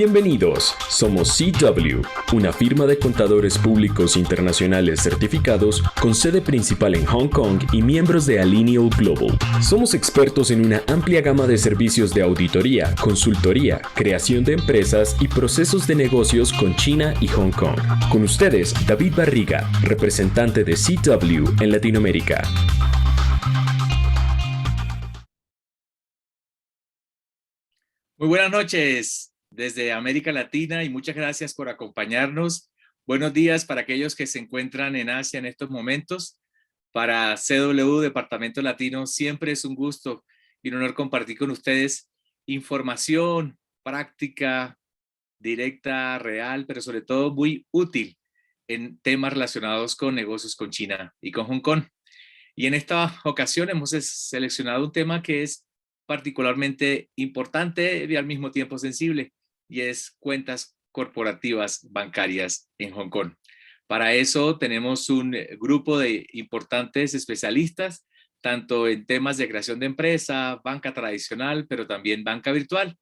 Bienvenidos, somos CW, una firma de contadores públicos internacionales certificados con sede principal en Hong Kong y miembros de Alineal Global. Somos expertos en una amplia gama de servicios de auditoría, consultoría, creación de empresas y procesos de negocios con China y Hong Kong. Con ustedes, David Barriga, representante de CW en Latinoamérica. Muy buenas noches desde América Latina y muchas gracias por acompañarnos. Buenos días para aquellos que se encuentran en Asia en estos momentos. Para CW Departamento Latino siempre es un gusto y un honor compartir con ustedes información práctica, directa, real, pero sobre todo muy útil en temas relacionados con negocios con China y con Hong Kong. Y en esta ocasión hemos seleccionado un tema que es particularmente importante y al mismo tiempo sensible, y es cuentas corporativas bancarias en Hong Kong. Para eso tenemos un grupo de importantes especialistas, tanto en temas de creación de empresa, banca tradicional, pero también banca virtual,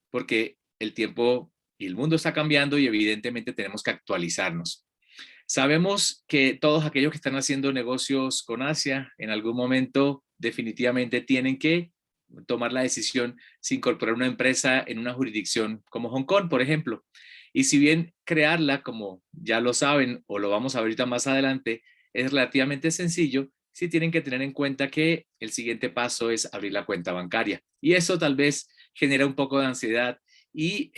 porque el tiempo y el mundo está cambiando y evidentemente tenemos que actualizarnos. Sabemos que todos aquellos que están haciendo negocios con Asia en algún momento definitivamente tienen que tomar la decisión de incorporar una empresa en una jurisdicción como Hong Kong, por ejemplo. Y si bien crearla, como ya lo saben o lo vamos a ver ahorita más adelante, es relativamente sencillo, sí tienen que tener en cuenta que el siguiente paso es abrir la cuenta bancaria. Y eso tal vez genera un poco de ansiedad y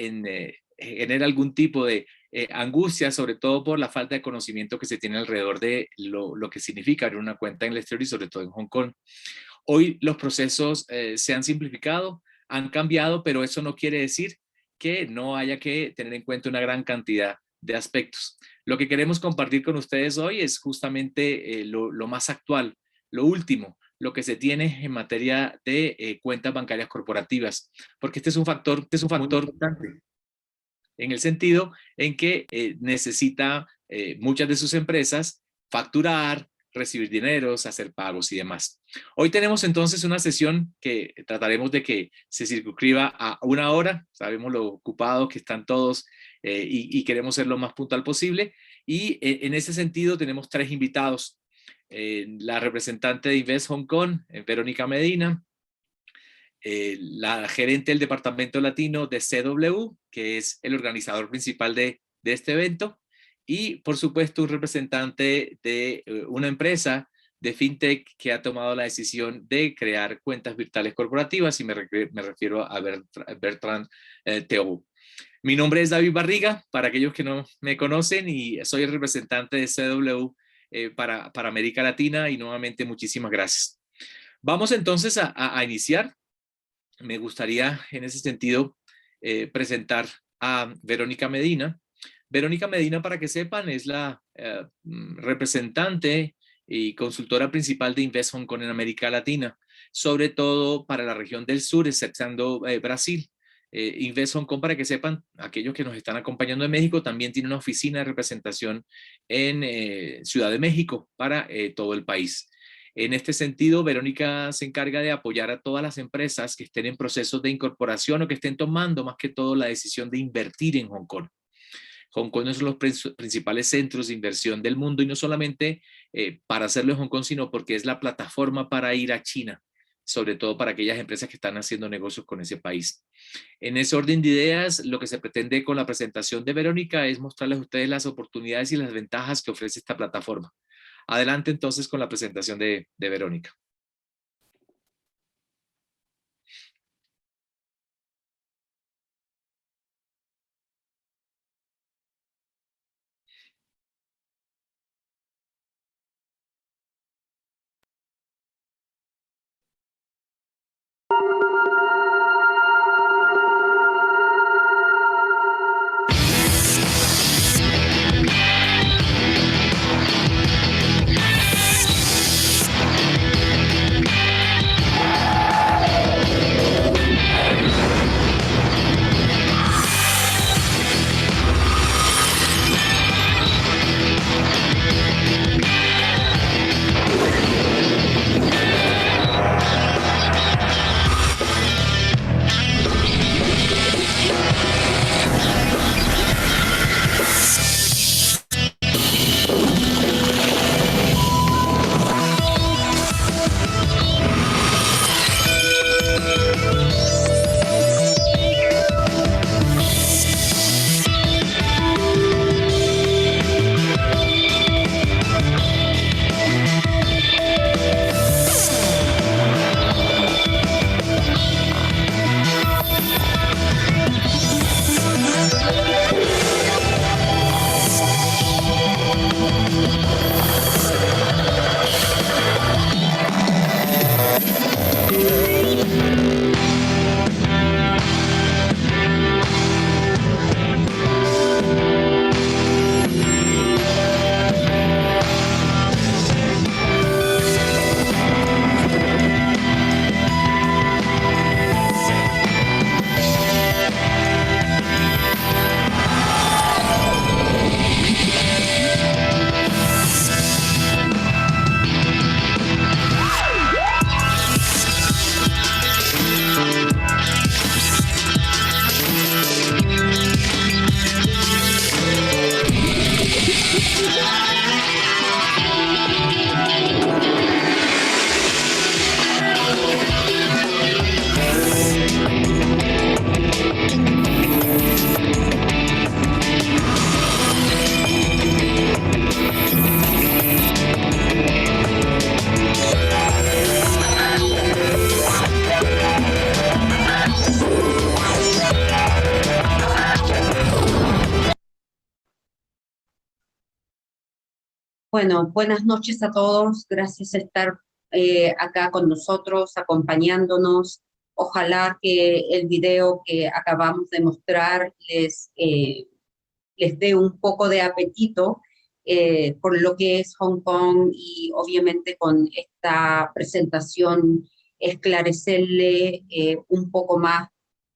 genera algún tipo de angustia, sobre todo por la falta de conocimiento que se tiene alrededor de lo que significa abrir una cuenta en el exterior y sobre todo en Hong Kong. Hoy los procesos se han simplificado, han cambiado, pero eso no quiere decir que no haya que tener en cuenta una gran cantidad de aspectos. Lo que queremos compartir con ustedes hoy es justamente lo más actual, lo último, lo que se tiene en materia de cuentas bancarias corporativas, porque este es un factor importante en el sentido en que necesita muchas de sus empresas facturar, recibir dineros, hacer pagos y demás. Hoy tenemos entonces una sesión que trataremos de que se circunscriba a 1 hora. Sabemos lo ocupados que están todos y queremos ser lo más puntual posible. Y en ese sentido tenemos 3 invitados. La representante de Invest Hong Kong, Verónica Medina, la gerente del Departamento Latino de CW, que es el organizador principal de este evento, y por supuesto un representante de una empresa de fintech que ha tomado la decisión de crear cuentas virtuales corporativas, y me refiero a Bertrand Theobout. Mi nombre es David Barriga, para aquellos que no me conocen, y soy el representante de CW para América Latina, y nuevamente muchísimas gracias. Vamos entonces a iniciar. Me gustaría en ese sentido presentar a Verónica Medina. Verónica Medina, para que sepan, es la representante y consultora principal de Invest Hong Kong en América Latina, sobre todo para la región del sur, exceptando Brasil. Invest Hong Kong, para que sepan, aquellos que nos están acompañando en México, también tiene una oficina de representación en Ciudad de México para todo el país. En este sentido, Verónica se encarga de apoyar a todas las empresas que estén en procesos de incorporación o que estén tomando más que todo la decisión de invertir en Hong Kong. Hong Kong es uno de los principales centros de inversión del mundo, y no solamente para hacerlo en Hong Kong, sino porque es la plataforma para ir a China, sobre todo para aquellas empresas que están haciendo negocios con ese país. En ese orden de ideas, lo que se pretende con la presentación de Verónica es mostrarles a ustedes las oportunidades y las ventajas que ofrece esta plataforma. Adelante entonces con la presentación de Verónica. Bueno, buenas noches a todos. Gracias por estar acá con nosotros, acompañándonos. Ojalá que el video que acabamos de mostrar les dé un poco de apetito por lo que es Hong Kong y obviamente con esta presentación esclarecerle un poco más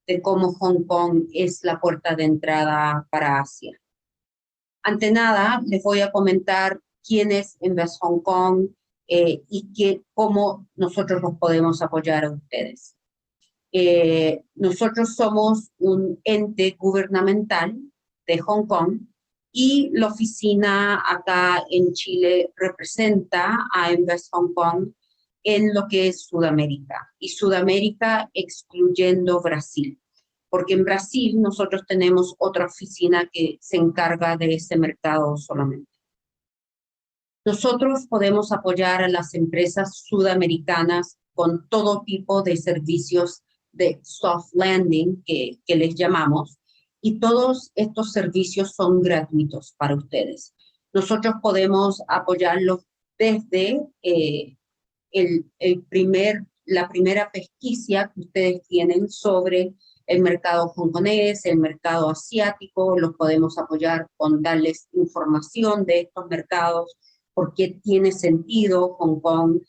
de cómo Hong Kong es la puerta de entrada para Asia. Ante nada, les voy a comentar quién es Invest Hong Kong y cómo nosotros los podemos apoyar a ustedes. Nosotros somos un ente gubernamental de Hong Kong y la oficina acá en Chile representa a Invest Hong Kong en lo que es Sudamérica, y Sudamérica excluyendo Brasil, porque en Brasil nosotros tenemos otra oficina que se encarga de ese mercado solamente. Nosotros podemos apoyar a las empresas sudamericanas con todo tipo de servicios de soft landing que les llamamos, y todos estos servicios son gratuitos para ustedes. Nosotros podemos apoyarlos desde la primera pesquisa que ustedes tienen sobre el mercado hongkonés, el mercado asiático. Los podemos apoyar con darles información de estos mercados, por qué tiene sentido Hong Kong,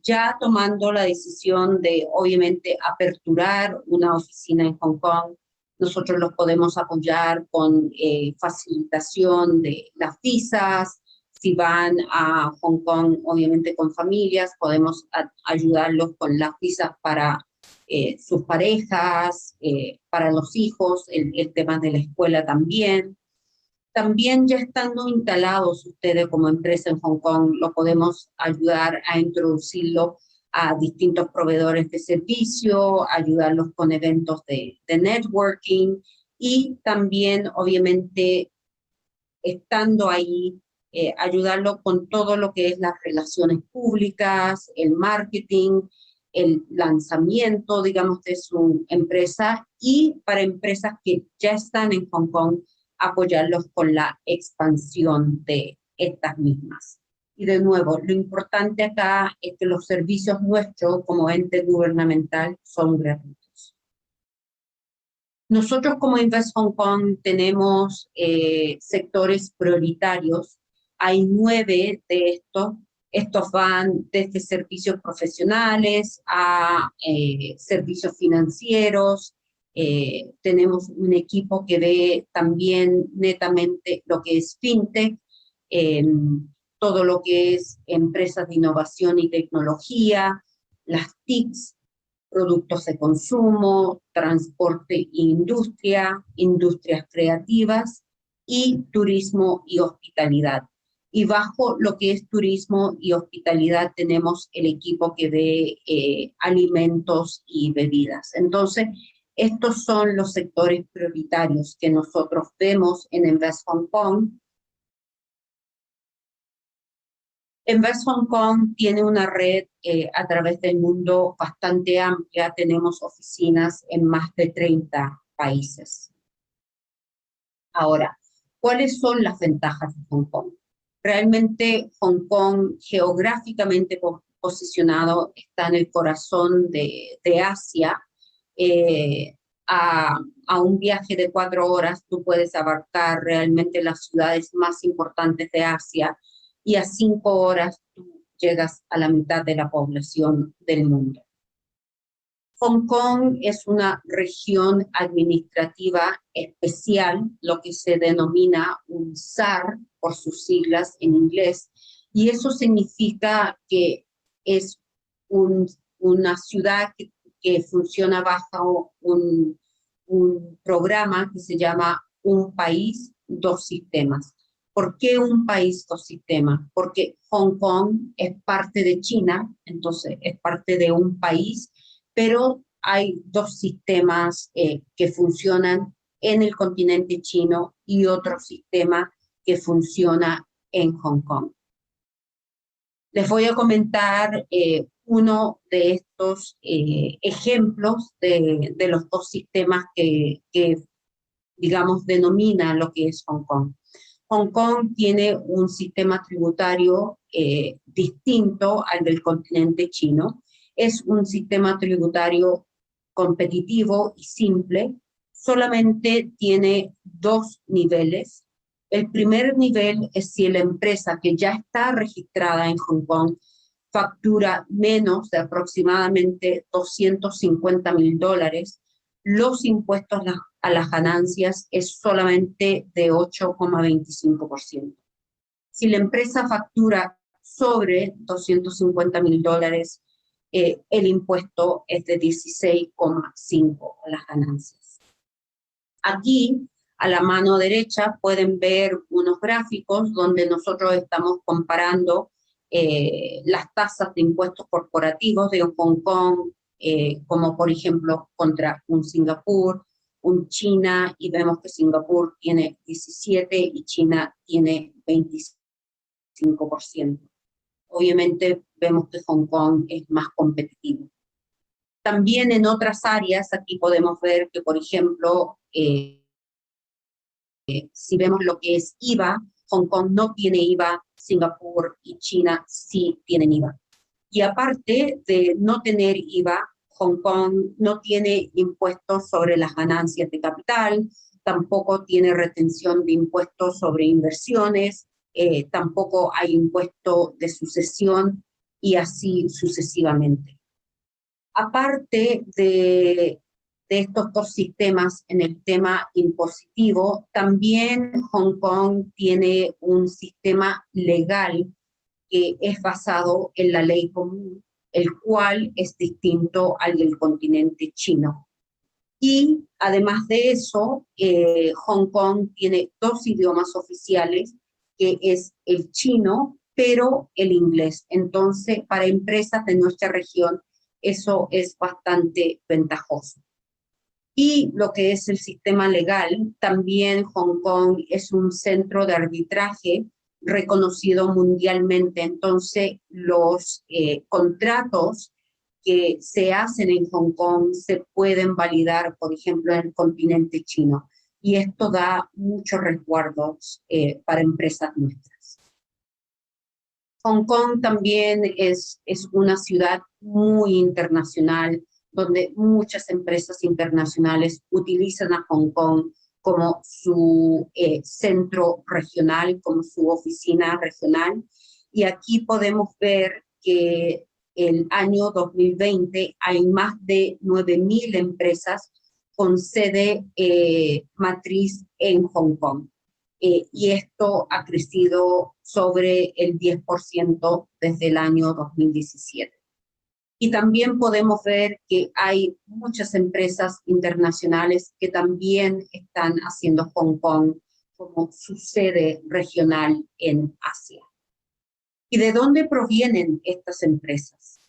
ya tomando la decisión de obviamente aperturar una oficina en Hong Kong. Nosotros los podemos apoyar con facilitación de las visas. Si van a Hong Kong, obviamente con familias, podemos ayudarlos con las visas para sus parejas, para los hijos, el tema de la escuela también. También ya estando instalados ustedes como empresa en Hong Kong, lo podemos ayudar a introducirlo a distintos proveedores de servicio, ayudarlos con eventos de networking, y también obviamente estando ahí, ayudarlo con todo lo que es las relaciones públicas, el marketing, el lanzamiento, digamos, de su empresa, y para empresas que ya están en Hong Kong, apoyarlos con la expansión de estas mismas. Y de nuevo, lo importante acá es que los servicios nuestros como ente gubernamental son gratuitos. Nosotros como Invest Hong Kong tenemos sectores prioritarios. Hay 9 de estos. Estos van desde servicios profesionales a servicios financieros. Tenemos un equipo que ve también netamente lo que es fintech, todo lo que es empresas de innovación y tecnología, las TICs, productos de consumo, transporte e industria, industrias creativas y turismo y hospitalidad. Y bajo lo que es turismo y hospitalidad tenemos el equipo que ve alimentos y bebidas. Entonces, estos son los sectores prioritarios que nosotros vemos en Invest Hong Kong. Invest Hong Kong tiene una red a través del mundo bastante amplia. Tenemos oficinas en más de 30 países. Ahora, ¿cuáles son las ventajas de Hong Kong? Realmente Hong Kong, geográficamente posicionado, está en el corazón de Asia. A un viaje de 4 horas tú puedes abarcar realmente las ciudades más importantes de Asia, y a 5 horas tú llegas a la mitad de la población del mundo. Hong Kong es una región administrativa especial, lo que se denomina un SAR por sus siglas en inglés, y eso significa que es una ciudad que funciona bajo un programa que se llama Un País, Dos Sistemas. ¿Por qué un país, dos sistemas? Porque Hong Kong es parte de China, entonces es parte de un país, pero hay 2 sistemas que funcionan en el continente chino y otro sistema que funciona en Hong Kong. Les voy a comentar uno de estos ejemplos de los 2 sistemas que digamos, denomina lo que es Hong Kong. Hong Kong tiene un sistema tributario distinto al del continente chino. Es un sistema tributario competitivo y simple. Solamente tiene dos niveles. El primer nivel es si la empresa que ya está registrada en Hong Kong factura menos de aproximadamente $250,000, los impuestos a las ganancias es solamente de 8,25%. Si la empresa factura sobre $250,000, el impuesto es de 16,5% a las ganancias. Aquí, a la mano derecha, pueden ver unos gráficos donde nosotros estamos comparando las tasas de impuestos corporativos de Hong Kong, como por ejemplo contra un Singapur, un China, y vemos que Singapur tiene 17 y China tiene 25%. Obviamente vemos que Hong Kong es más competitivo. También en otras áreas, aquí podemos ver que, por ejemplo, si vemos lo que es IVA, Hong Kong no tiene IVA, Singapur y China sí tienen IVA. Y aparte de no tener IVA, Hong Kong no tiene impuestos sobre las ganancias de capital, tampoco tiene retención de impuestos sobre inversiones, tampoco hay impuesto de sucesión y así sucesivamente. Aparte de estos dos sistemas en el tema impositivo, también Hong Kong tiene un sistema legal que es basado en la ley común, el cual es distinto al del continente chino. Y además de eso, Hong Kong tiene dos idiomas oficiales, que es el chino, pero el inglés. Entonces, para empresas de nuestra región, eso es bastante ventajoso. Y lo que es el sistema legal, también Hong Kong es un centro de arbitraje reconocido mundialmente. Entonces, los contratos que se hacen en Hong Kong se pueden validar, por ejemplo, en el continente chino. Y esto da muchos resguardos para empresas nuestras. Hong Kong también es una ciudad muy internacional, donde muchas empresas internacionales utilizan a Hong Kong como su centro regional, como su oficina regional. Y aquí podemos ver que el año 2020 hay más de 9,000 empresas con sede matriz en Hong Kong. Y esto ha crecido sobre el 10% desde el año 2017. Y también podemos ver que hay muchas empresas internacionales que también están haciendo Hong Kong como su sede regional en Asia. ¿Y de dónde provienen estas empresas?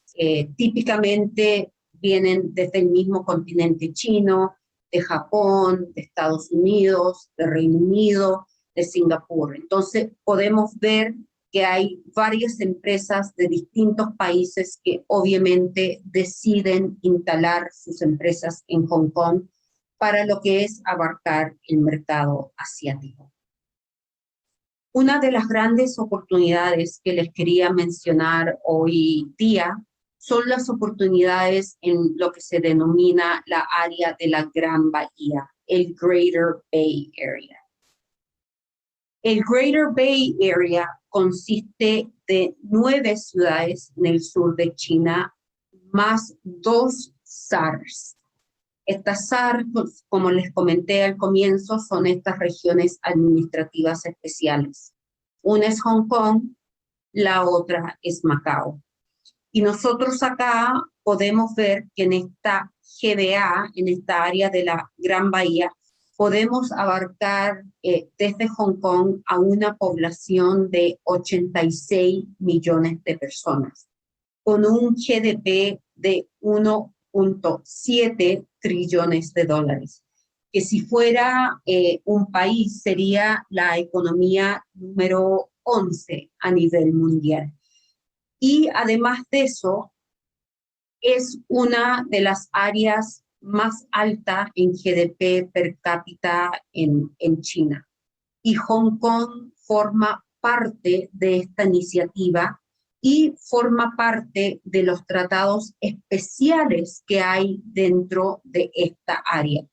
Típicamente vienen desde el mismo continente chino, de Japón, de Estados Unidos, de Reino Unido, de Singapur. Entonces podemos ver que hay varias empresas de distintos países que obviamente deciden instalar sus empresas en Hong Kong para lo que es abarcar el mercado asiático. Una de las grandes oportunidades que les quería mencionar hoy día son las oportunidades en lo que se denomina la área de la Gran Bahía, el Greater Bay Area. El Greater Bay Area consiste de 9 ciudades en el sur de China, más 2 SARs. Estas SARs, como les comenté al comienzo, son estas regiones administrativas especiales. Una es Hong Kong, la otra es Macao. Y nosotros acá podemos ver que en esta GBA, en esta área de la Gran Bahía, podemos abarcar desde Hong Kong a una población de 86 millones de personas, con un GDP de 1.7 trillones de dólares, que si fuera un país sería la economía número 11 a nivel mundial. Y además de eso, es una de las áreas más alta en GDP per cápita en China. y Hong Kong forma parte de esta iniciativa y forma parte de los tratados especiales que hay dentro de esta área.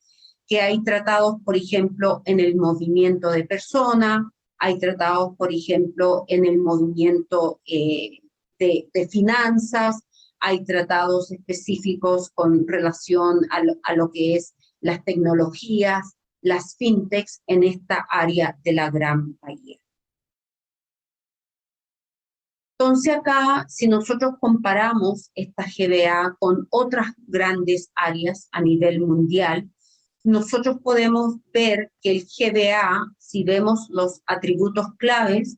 Que hay tratados, por ejemplo, en el movimiento de personas, hay tratados, por ejemplo, en el movimiento de finanzas, hay tratados específicos con relación a lo que es las tecnologías, las fintechs en esta área de la Gran Bahía. Entonces acá, si nosotros comparamos esta GBA con otras grandes áreas a nivel mundial, nosotros podemos ver que el GBA, si vemos los atributos claves,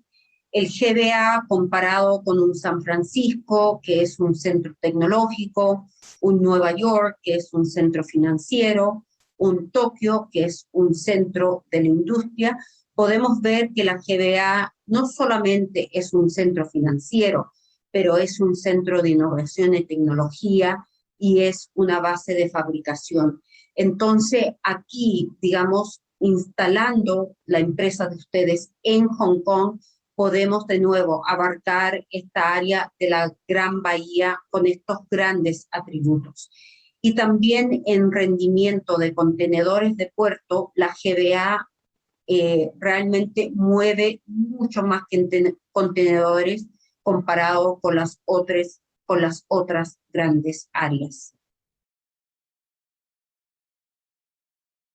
el GBA comparado con un San Francisco, que es un centro tecnológico, un Nueva York, que es un centro financiero, un Tokio, que es un centro de la industria, podemos ver que la GBA no solamente es un centro financiero, pero es un centro de innovación y tecnología y es una base de fabricación. Entonces, aquí, digamos, instalando la empresa de ustedes en Hong Kong, podemos de nuevo abarcar esta área de la Gran Bahía con estos grandes atributos. Y también en rendimiento de contenedores de puerto, la GBA realmente mueve mucho más que contenedores comparado con las otras grandes áreas.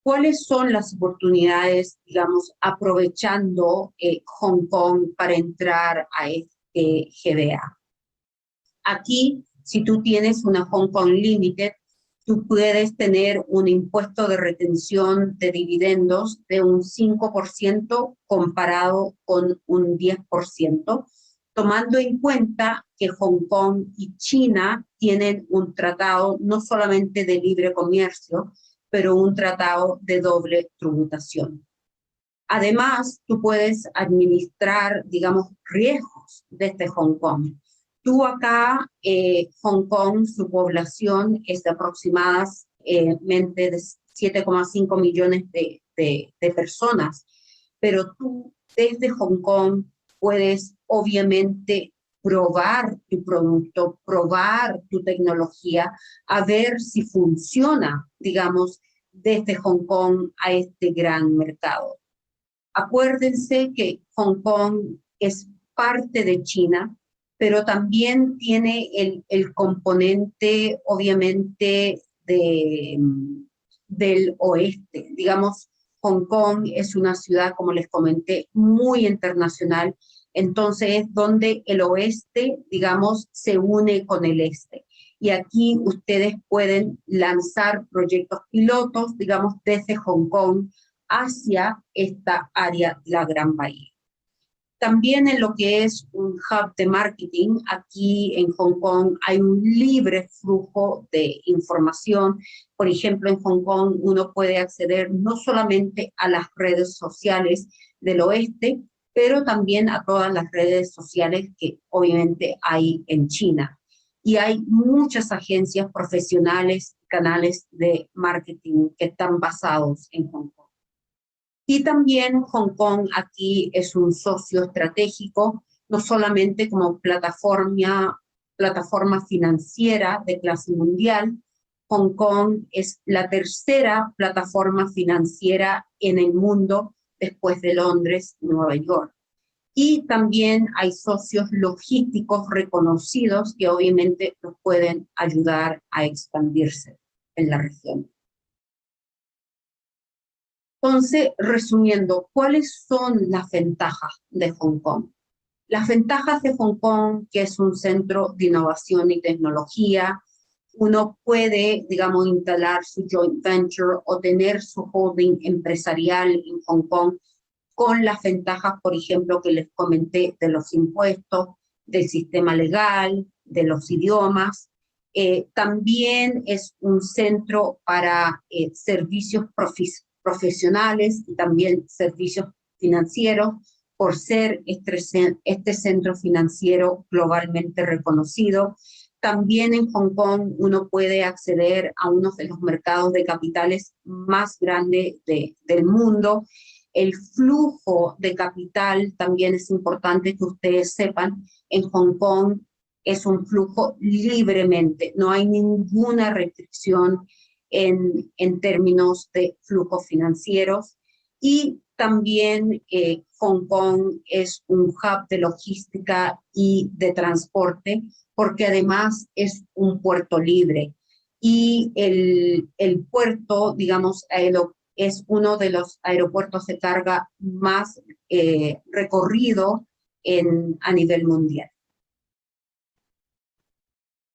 ¿Cuáles son las oportunidades, digamos, aprovechando Hong Kong para entrar a este GBA? Aquí, si tú tienes una Hong Kong Limited, tú puedes tener un impuesto de retención de dividendos de un 5% comparado con un 10%, tomando en cuenta que Hong Kong y China tienen un tratado no solamente de libre comercio, pero un tratado de doble tributación. Además, tú puedes administrar, digamos, riesgos desde Hong Kong. Tú acá, Hong Kong, su población es de aproximadamente de 7,5 millones de personas, pero tú desde Hong Kong puedes obviamente probar tu producto, probar tu tecnología, a ver si funciona, digamos, desde Hong Kong a este gran mercado. Acuérdense que Hong Kong es parte de China, pero también tiene el componente, obviamente, del oeste. Digamos, Hong Kong es una ciudad, como les comenté, muy internacional, entonces es donde el oeste, digamos, se une con el este. Y aquí ustedes pueden lanzar proyectos pilotos, digamos, desde Hong Kong hacia esta área de la Gran Bahía. También en lo que es un hub de marketing, aquí en Hong Kong hay un libre flujo de información. Por ejemplo, en Hong Kong uno puede acceder no solamente a las redes sociales del oeste, pero también a todas las redes sociales que obviamente hay en China. Y hay muchas agencias profesionales, canales de marketing que están basados en Hong Kong. Y también Hong Kong aquí es un socio estratégico, no solamente como plataforma financiera de clase mundial. Hong Kong es la tercera plataforma financiera en el mundo después de Londres y Nueva York. Y también hay socios logísticos reconocidos que obviamente nos pueden ayudar a expandirse en la región. Entonces, resumiendo, ¿cuáles son las ventajas de Hong Kong? Las ventajas de Hong Kong, que es un centro de innovación y tecnología, uno puede, digamos, instalar su joint venture o tener su holding empresarial en Hong Kong con las ventajas, por ejemplo, que les comenté de los impuestos, del sistema legal, de los idiomas. También es un centro para servicios profesionales y también servicios financieros, por ser este centro financiero globalmente reconocido. También en Hong Kong uno puede acceder a uno de los mercados de capitales más grandes del mundo. El flujo de capital también es importante que ustedes sepan. En Hong Kong es un flujo libremente, no hay ninguna restricción en términos de flujos financieros. Y también Hong Kong es un hub de logística y de transporte, porque además es un puerto libre. Y el puerto, digamos, es uno de los aeropuertos de carga más recorrido a nivel mundial.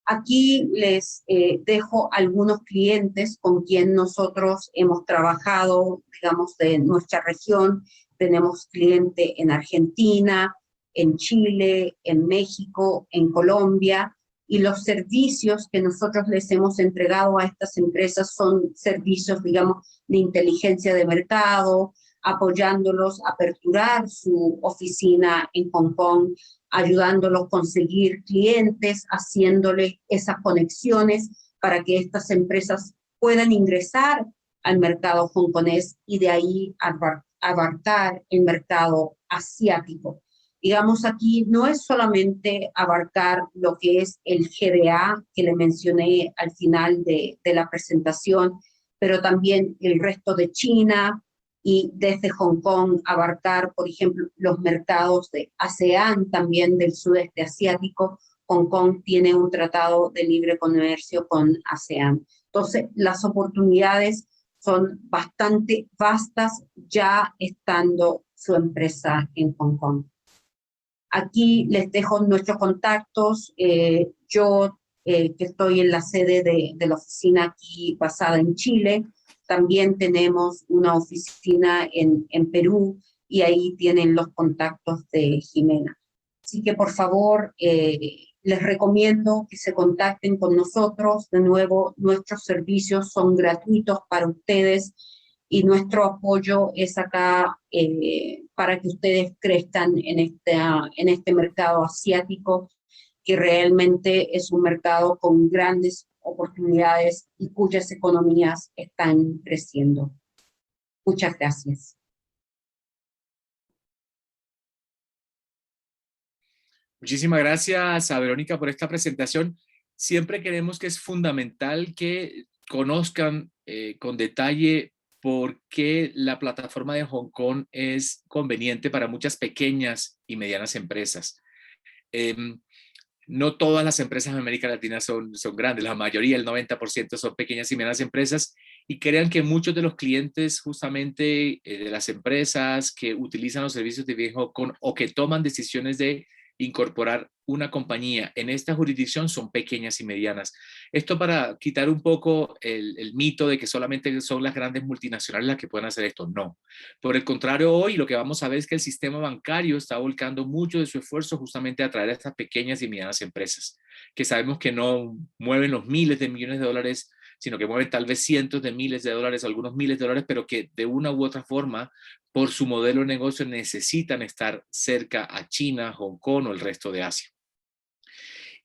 Aquí les dejo algunos clientes con quien nosotros hemos trabajado, digamos, de nuestra región. Tenemos cliente en Argentina, en Chile, en México, en Colombia, y los servicios que nosotros les hemos entregado a estas empresas son servicios, digamos, de inteligencia de mercado, apoyándolos a aperturar su oficina en Hong Kong, ayudándolos a conseguir clientes, haciéndoles esas conexiones para que estas empresas puedan ingresar al mercado hongkonés y de ahí abarcar el mercado asiático. Digamos, aquí no es solamente abarcar lo que es el GDA que le mencioné al final de la presentación, pero también el resto de China, y desde Hong Kong abarcar, por ejemplo, los mercados de ASEAN, también del sudeste asiático. Hong Kong tiene un tratado de libre comercio con ASEAN. Entonces, las oportunidades son bastante vastas ya estando su empresa en Hong Kong. Aquí les dejo nuestros contactos. Yo, que estoy en la sede de la oficina aquí basada en Chile, también tenemos una oficina en Perú, y ahí tienen los contactos de Jimena. Así que por favor, les recomiendo que se contacten con nosotros. De nuevo, nuestros servicios son gratuitos para ustedes y nuestro apoyo es acá para que ustedes crezcan en este mercado asiático, que realmente es un mercado con grandes oportunidades y cuyas economías están creciendo. Muchas gracias. Muchísimas gracias a Verónica por esta presentación. Siempre creemos que es fundamental que conozcan con detalle por qué la plataforma de Hong Kong es conveniente para muchas pequeñas y medianas empresas. No todas las empresas en América Latina son grandes, la mayoría, el 90% son pequeñas y medianas empresas, y crean que muchos de los clientes justamente de las empresas que utilizan los servicios de Hong Kong o que toman decisiones de incorporar una compañía en esta jurisdicción son pequeñas y medianas. Esto para quitar un poco el mito de que solamente son las grandes multinacionales las que pueden hacer esto. No. Por el contrario, hoy lo que vamos a ver es que el sistema bancario está volcando mucho de su esfuerzo justamente a atraer a estas pequeñas y medianas empresas, que sabemos que no mueven los miles de millones de dólares, sino que mueven tal vez cientos de miles de dólares, algunos miles de dólares, pero que de una u otra forma, por su modelo de negocio, necesitan estar cerca a China, Hong Kong o el resto de Asia.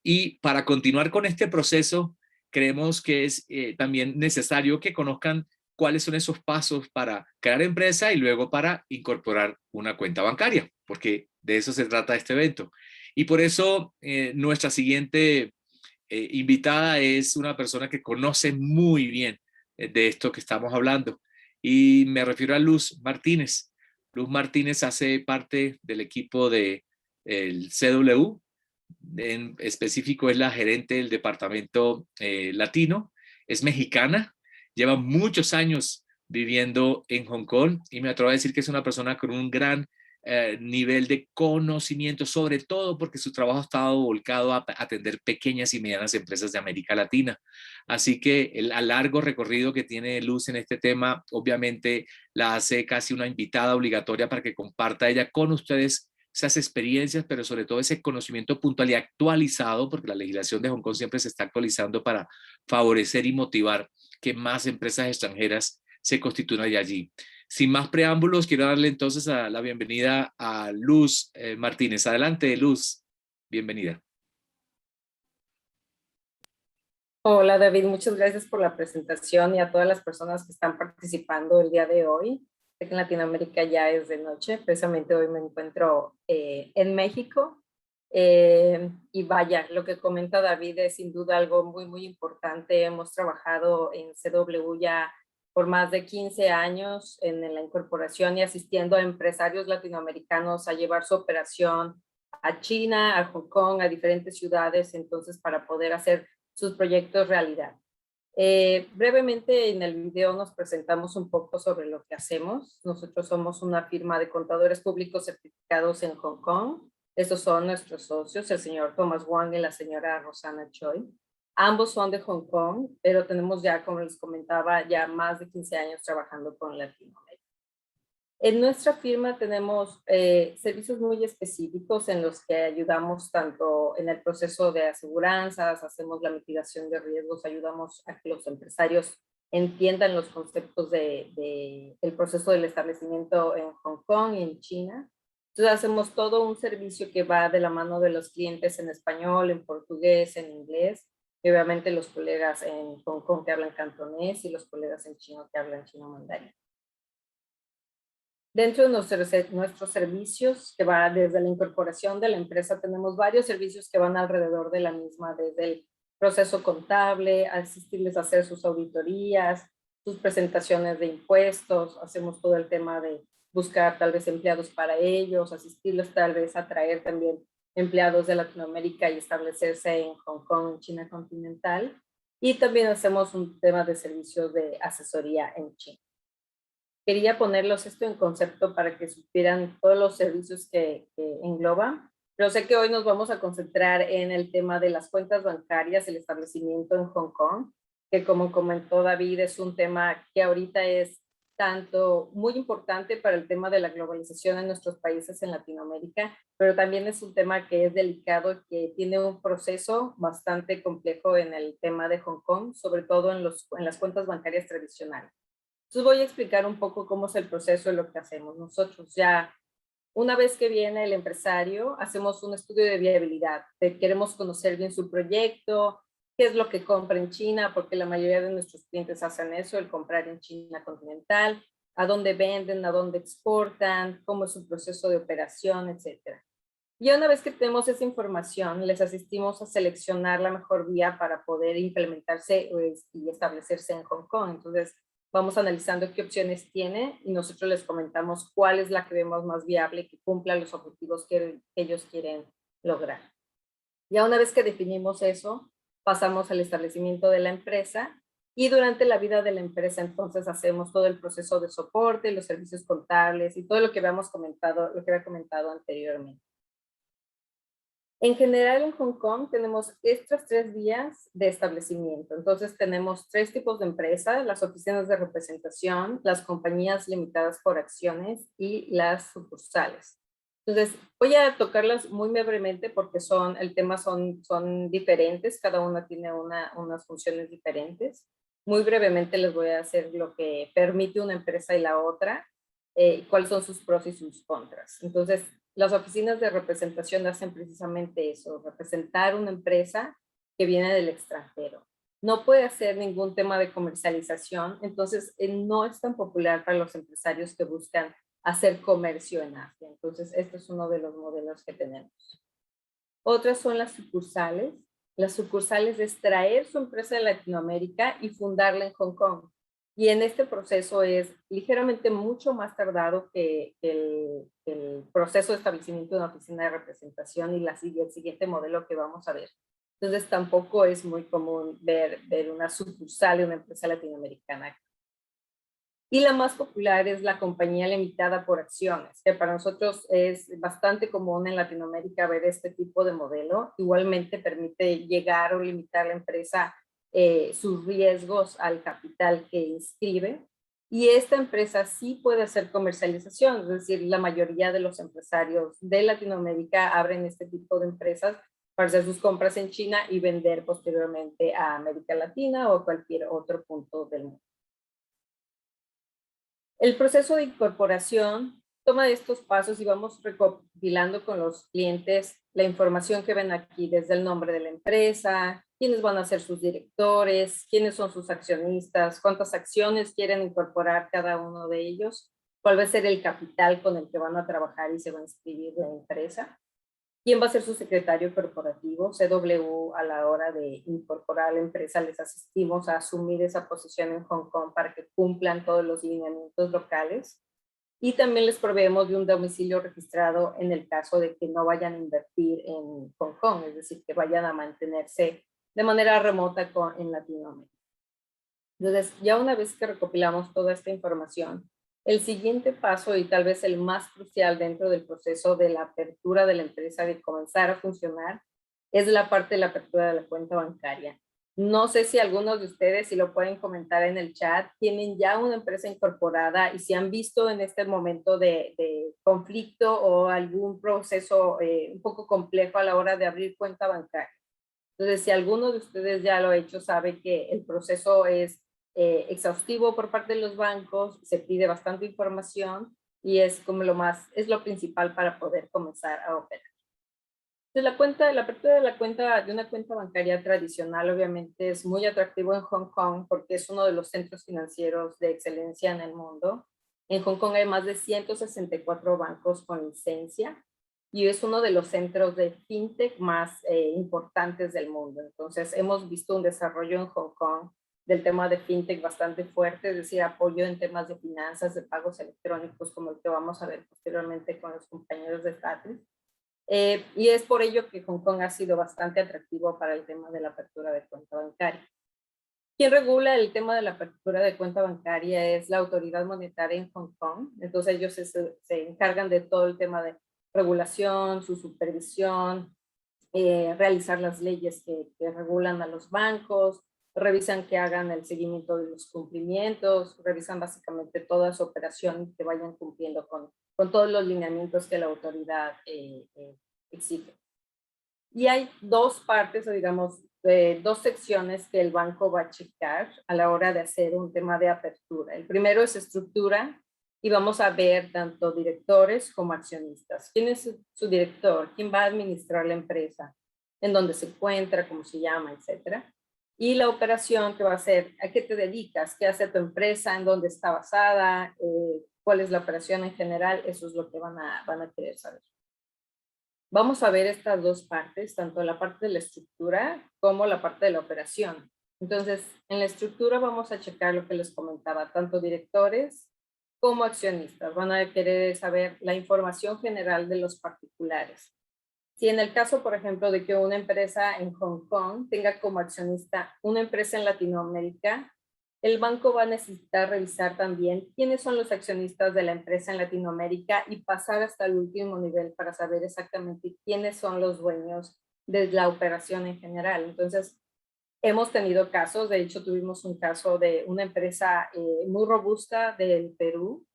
Y para continuar con este proceso, creemos que es también necesario que conozcan cuáles son esos pasos para crear empresa y luego para incorporar una cuenta bancaria, porque de eso se trata este evento. Y por eso nuestra siguiente invitada es una persona que conoce muy bien de esto que estamos hablando. Y me refiero a Luz Martínez. Luz Martínez hace parte del equipo del CW. En específico es la gerente del departamento latino. Es mexicana. Lleva muchos años viviendo en Hong Kong y me atrevo a decir que es una persona con un gran nivel de conocimiento, sobre todo porque su trabajo ha estado volcado a atender pequeñas y medianas empresas de América Latina. Así que el largo recorrido que tiene Luz en este tema, obviamente la hace casi una invitada obligatoria para que comparta ella con ustedes esas experiencias, pero sobre todo ese conocimiento puntual y actualizado, porque la legislación de Hong Kong siempre se está actualizando para favorecer y motivar que más empresas extranjeras se constituyan allí. Sin más preámbulos, quiero darle entonces la bienvenida a Luz Martínez. Adelante, Luz. Bienvenida. Hola, David. Muchas gracias por la presentación y a todas las personas que están participando el día de hoy. Sé que en Latinoamérica ya es de noche, precisamente hoy me encuentro en México. Y vaya, lo que comenta David es sin duda algo muy, muy importante. Hemos trabajado en CW ya por más de 15 años en la incorporación y asistiendo a empresarios latinoamericanos a llevar su operación a China, a Hong Kong, a diferentes ciudades, entonces para poder hacer sus proyectos realidad. Brevemente en el video nos presentamos un poco sobre lo que hacemos. Nosotros somos una firma de contadores públicos certificados en Hong Kong. Estos son nuestros socios, el señor Thomas Wang y la señora Rosana Choi. Ambos son de Hong Kong, pero tenemos ya, como les comentaba, ya más de 15 años trabajando con Latinoamérica. En nuestra firma tenemos servicios muy específicos en los que ayudamos tanto en el proceso de aseguranzas, hacemos la mitigación de riesgos, ayudamos a que los empresarios entiendan los conceptos del proceso del establecimiento en Hong Kong y en China. Entonces hacemos todo un servicio que va de la mano de los clientes en español, en portugués, en inglés, y obviamente los colegas en Hong Kong que hablan cantonés y los colegas en chino que hablan chino mandarín. Dentro de nuestros servicios, que va desde la incorporación de la empresa, tenemos varios servicios que van alrededor de la misma, desde el proceso contable, asistirles a hacer sus auditorías, sus presentaciones de impuestos, hacemos todo el tema de buscar tal vez empleados para ellos, asistirles tal vez a traer también empleados de Latinoamérica y establecerse en Hong Kong, en China continental. Y también hacemos un tema de servicios de asesoría en China. Quería ponerlos esto en concepto para que supieran todos los servicios que engloba, pero sé que hoy nos vamos a concentrar en el tema de las cuentas bancarias, el establecimiento en Hong Kong, que como comentó David, es un tema que ahorita es tanto muy importante para el tema de la globalización en nuestros países en Latinoamérica, pero también es un tema que es delicado y que tiene un proceso bastante complejo en el tema de Hong Kong, sobre todo en las cuentas bancarias tradicionales. Entonces voy a explicar un poco cómo es el proceso de lo que hacemos. Nosotros ya, una vez que viene el empresario, hacemos un estudio de viabilidad. Queremos conocer bien su proyecto, qué es lo que compra en China, porque la mayoría de nuestros clientes hacen eso, el comprar en China continental, a dónde venden, a dónde exportan, cómo es su proceso de operación, etc. Y una vez que tenemos esa información, les asistimos a seleccionar la mejor vía para poder implementarse y establecerse en Hong Kong. Entonces, vamos analizando qué opciones tiene y nosotros les comentamos cuál es la que vemos más viable y que cumpla los objetivos que ellos quieren lograr. Ya una vez que definimos eso, pasamos al establecimiento de la empresa y durante la vida de la empresa entonces hacemos todo el proceso de soporte, los servicios contables y todo lo que había comentado anteriormente. En general en Hong Kong tenemos estas 3 vías de establecimiento. Entonces tenemos 3 tipos de empresas, las oficinas de representación, las compañías limitadas por acciones y las sucursales. Entonces voy a tocarlas muy brevemente porque son diferentes, cada una tiene unas funciones diferentes. Muy brevemente les voy a hacer lo que permite una empresa y la otra, cuáles son sus pros y sus contras. Entonces, las oficinas de representación hacen precisamente eso, representar una empresa que viene del extranjero. No puede hacer ningún tema de comercialización, entonces no es tan popular para los empresarios que buscan hacer comercio en Asia. Entonces, este es uno de los modelos que tenemos. Otras son las sucursales. Las sucursales es traer su empresa de Latinoamérica y fundarla en Hong Kong. Y en este proceso es ligeramente mucho más tardado que el proceso de establecimiento de una oficina de representación y el siguiente modelo que vamos a ver. Entonces tampoco es muy común ver una sucursal de una empresa latinoamericana. Y la más popular es la compañía limitada por acciones, que para nosotros es bastante común en Latinoamérica ver este tipo de modelo. Igualmente permite llegar o limitar la empresa sus riesgos al capital que inscribe. Y esta empresa sí puede hacer comercialización, es decir, la mayoría de los empresarios de Latinoamérica abren este tipo de empresas para hacer sus compras en China y vender posteriormente a América Latina o cualquier otro punto del mundo. El proceso de incorporación toma estos pasos y vamos recopilando con los clientes la información que ven aquí, desde el nombre de la empresa, quiénes van a ser sus directores, quiénes son sus accionistas, cuántas acciones quieren incorporar cada uno de ellos. cuál va a ser el capital con el que van a trabajar y se va a inscribir la empresa, quién va a ser su secretario corporativo. CW, a la hora de incorporar a la empresa, les asistimos a asumir esa posición en Hong Kong para que cumplan todos los lineamientos locales. Y también les proveemos de un domicilio registrado en el caso de que no vayan a invertir en Hong Kong, es decir, que vayan a mantenerse de manera remota en Latinoamérica. Entonces, ya una vez que recopilamos toda esta información, el siguiente paso, y tal vez el más crucial dentro del proceso de la apertura de la empresa, de comenzar a funcionar, es la parte de la apertura de la cuenta bancaria. No sé si algunos de ustedes, si lo pueden comentar en el chat, tienen ya una empresa incorporada y si han visto en este momento de conflicto o algún proceso un poco complejo a la hora de abrir cuenta bancaria. Entonces, si alguno de ustedes ya lo ha hecho, sabe que el proceso es exhaustivo por parte de los bancos, se pide bastante información y es como es lo principal para poder comenzar a operar. Entonces, la apertura de una cuenta bancaria tradicional obviamente es muy atractivo en Hong Kong porque es uno de los centros financieros de excelencia en el mundo. En Hong Kong hay más de 164 bancos con licencia y es uno de los centros de fintech más importantes del mundo. Entonces, hemos visto un desarrollo en Hong Kong del tema de fintech bastante fuerte, es decir, apoyo en temas de finanzas, de pagos electrónicos, como el que vamos a ver posteriormente con los compañeros de Statris. Y es por ello que Hong Kong ha sido bastante atractivo para el tema de la apertura de cuenta bancaria. Quien regula el tema de la apertura de cuenta bancaria es la autoridad monetaria en Hong Kong. Entonces ellos se encargan de todo el tema de regulación, su supervisión, realizar las leyes que regulan a los bancos, revisan que hagan el seguimiento de los cumplimientos, revisan básicamente toda su operación que vayan cumpliendo con todos los lineamientos que la autoridad exige. Y hay dos partes, o digamos, dos secciones que el banco va a checar a la hora de hacer un tema de apertura. El primero es estructura y vamos a ver tanto directores como accionistas. ¿Quién es su director? ¿Quién va a administrar la empresa? ¿En dónde se encuentra? ¿Cómo se llama? Etcétera. Y la operación que va a ser, ¿a qué te dedicas? ¿Qué hace tu empresa? ¿En dónde está basada? ¿Cuál es la operación en general? Eso es lo que van a querer saber. Vamos a ver estas dos partes, tanto la parte de la estructura como la parte de la operación. Entonces, en la estructura vamos a checar lo que les comentaba, tanto directores como accionistas. Van a querer saber la información general de los particulares. Si en el caso, por ejemplo, de que una empresa en Hong Kong tenga como accionista una empresa en Latinoamérica, el banco va a necesitar revisar también quiénes son los accionistas de la empresa en Latinoamérica y pasar hasta el último nivel para saber exactamente quiénes son los dueños de la operación en general. Entonces, hemos tenido casos, de hecho tuvimos un caso de una empresa muy robusta del Perú,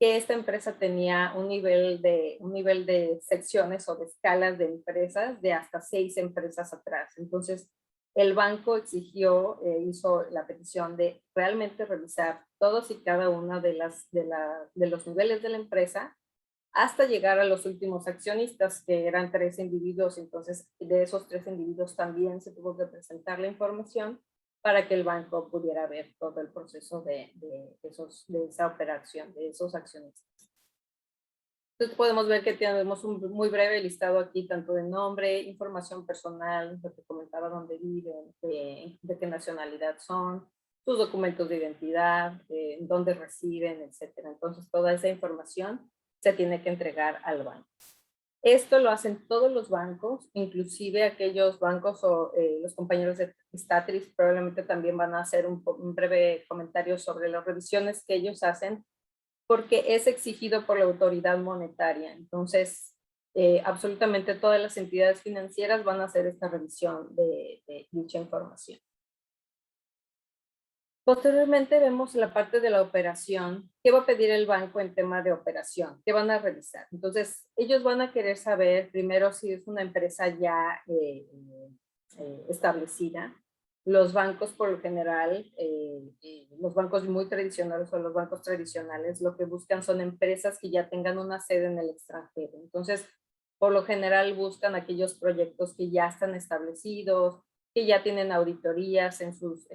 que esta empresa tenía un nivel de secciones o de escalas de empresas de hasta 6 empresas atrás. Entonces, el banco hizo la petición de realmente revisar todos y cada uno de los niveles de la empresa hasta llegar a los últimos accionistas, que eran 3 individuos. Entonces, de esos 3 individuos también se tuvo que presentar la información para que el banco pudiera ver todo el proceso de esa operación, de esos accionistas. Entonces podemos ver que tenemos un muy breve listado aquí, tanto de nombre, información personal, lo que comentaba, dónde viven, de qué nacionalidad son, sus documentos de identidad, dónde residen, etcétera. Entonces toda esa información se tiene que entregar al banco. Esto lo hacen todos los bancos, inclusive aquellos bancos o los compañeros de Statris probablemente también van a hacer un breve comentario sobre las revisiones que ellos hacen, porque es exigido por la autoridad monetaria. Entonces, absolutamente todas las entidades financieras van a hacer esta revisión de dicha información. Posteriormente vemos la parte de la operación. ¿Qué va a pedir el banco en tema de operación? ¿Qué van a revisar? Entonces, ellos van a querer saber primero si es una empresa ya establecida. Los bancos por lo general, los bancos muy tradicionales o los bancos tradicionales, lo que buscan son empresas que ya tengan una sede en el extranjero. Entonces, por lo general buscan aquellos proyectos que ya están establecidos, que ya tienen auditorías en sus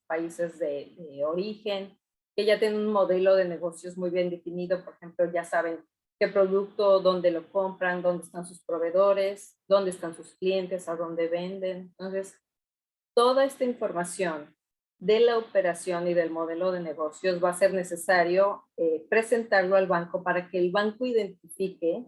países de origen, que ya tienen un modelo de negocios muy bien definido. Por ejemplo, ya saben qué producto, dónde lo compran, dónde están sus proveedores, dónde están sus clientes, a dónde venden. Entonces, toda esta información de la operación y del modelo de negocios va a ser necesario presentarlo al banco para que el banco identifique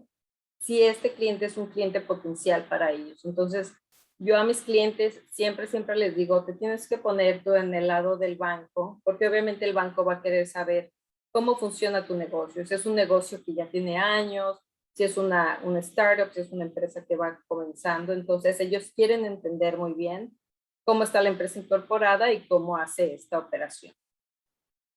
si este cliente es un cliente potencial para ellos. Entonces, yo a mis clientes siempre les digo, te tienes que poner tú en el lado del banco, porque obviamente el banco va a querer saber cómo funciona tu negocio. Si es un negocio que ya tiene años, si es una startup, si es una empresa que va comenzando. Entonces, ellos quieren entender muy bien cómo está la empresa incorporada y cómo hace esta operación.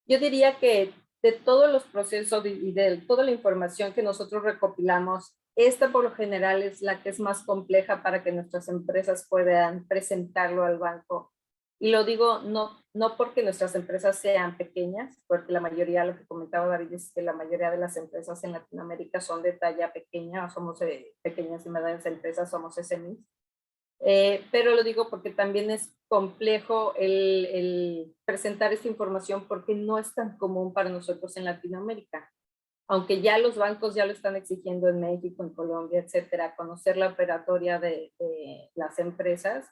Yo diría que de todos los procesos y de toda la información que nosotros recopilamos, esta por lo general es la que es más compleja para que nuestras empresas puedan presentarlo al banco. Y lo digo no porque nuestras empresas sean pequeñas, porque la mayoría, lo que comentaba David, es que la mayoría de las empresas en Latinoamérica son de talla pequeña, somos pequeñas y medianas empresas, somos SMEs. Pero lo digo porque también es complejo el presentar esta información porque no es tan común para nosotros en Latinoamérica. Aunque ya los bancos ya lo están exigiendo en México, en Colombia, etcétera, conocer la operatoria de las empresas.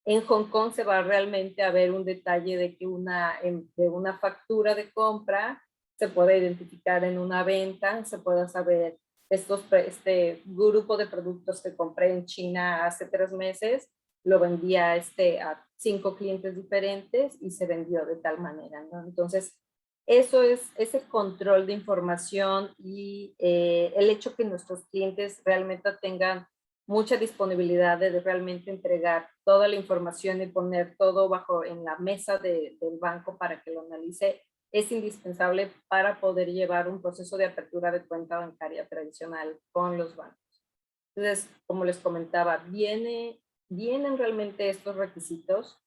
En Hong Kong se va realmente a ver un detalle de que de una factura de compra se puede identificar en una venta, se puede saber este grupo de productos que compré en China hace 3 meses, lo vendía a 5 clientes diferentes y se vendió de tal manera, ¿no? Entonces, eso es ese control de información y el hecho que nuestros clientes realmente tengan mucha disponibilidad de realmente entregar toda la información y poner todo en la mesa del banco para que lo analice, es indispensable para poder llevar un proceso de apertura de cuenta bancaria tradicional con los bancos. Entonces, como les comentaba, vienen realmente estos requisitos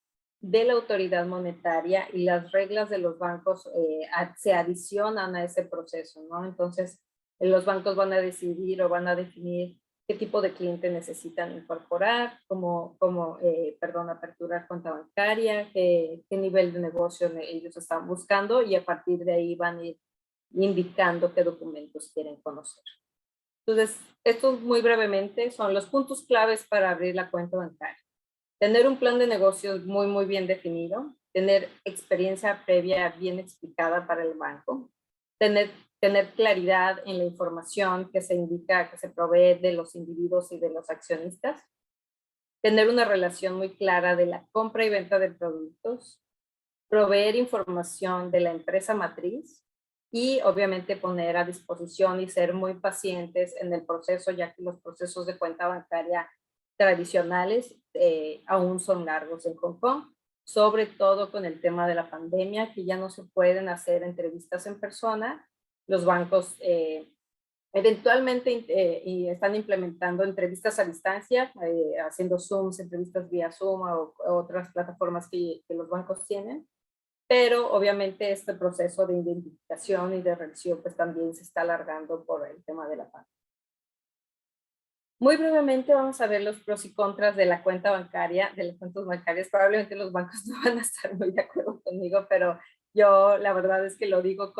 de la autoridad monetaria y las reglas de los bancos se adicionan a ese proceso, ¿no? Entonces, los bancos van a decidir o van a definir qué tipo de cliente necesitan incorporar, aperturar cuenta bancaria, qué nivel de negocio ellos están buscando, y a partir de ahí van a ir indicando qué documentos quieren conocer. Entonces, estos muy brevemente son los puntos claves para abrir la cuenta bancaria. Tener un plan de negocios muy bien definido, tener experiencia previa bien explicada para el banco, tener claridad en la información que se indica, que se provee de los individuos y de los accionistas, tener una relación muy clara de la compra y venta de productos, proveer información de la empresa matriz y obviamente poner a disposición y ser muy pacientes en el proceso, ya que los procesos de cuenta bancaria tradicionales aún son largos en Hong Kong, sobre todo con el tema de la pandemia, que ya no se pueden hacer entrevistas en persona. Los bancos eventualmente están implementando entrevistas a distancia, haciendo Zooms, entrevistas vía Zoom o otras plataformas que los bancos tienen, pero obviamente este proceso de identificación y de revisión pues también se está alargando por el tema de la pandemia. Muy brevemente vamos a ver los pros y contras de la cuenta bancaria, de las cuentas bancarias. Probablemente los bancos no van a estar muy de acuerdo conmigo, pero yo la verdad es que lo digo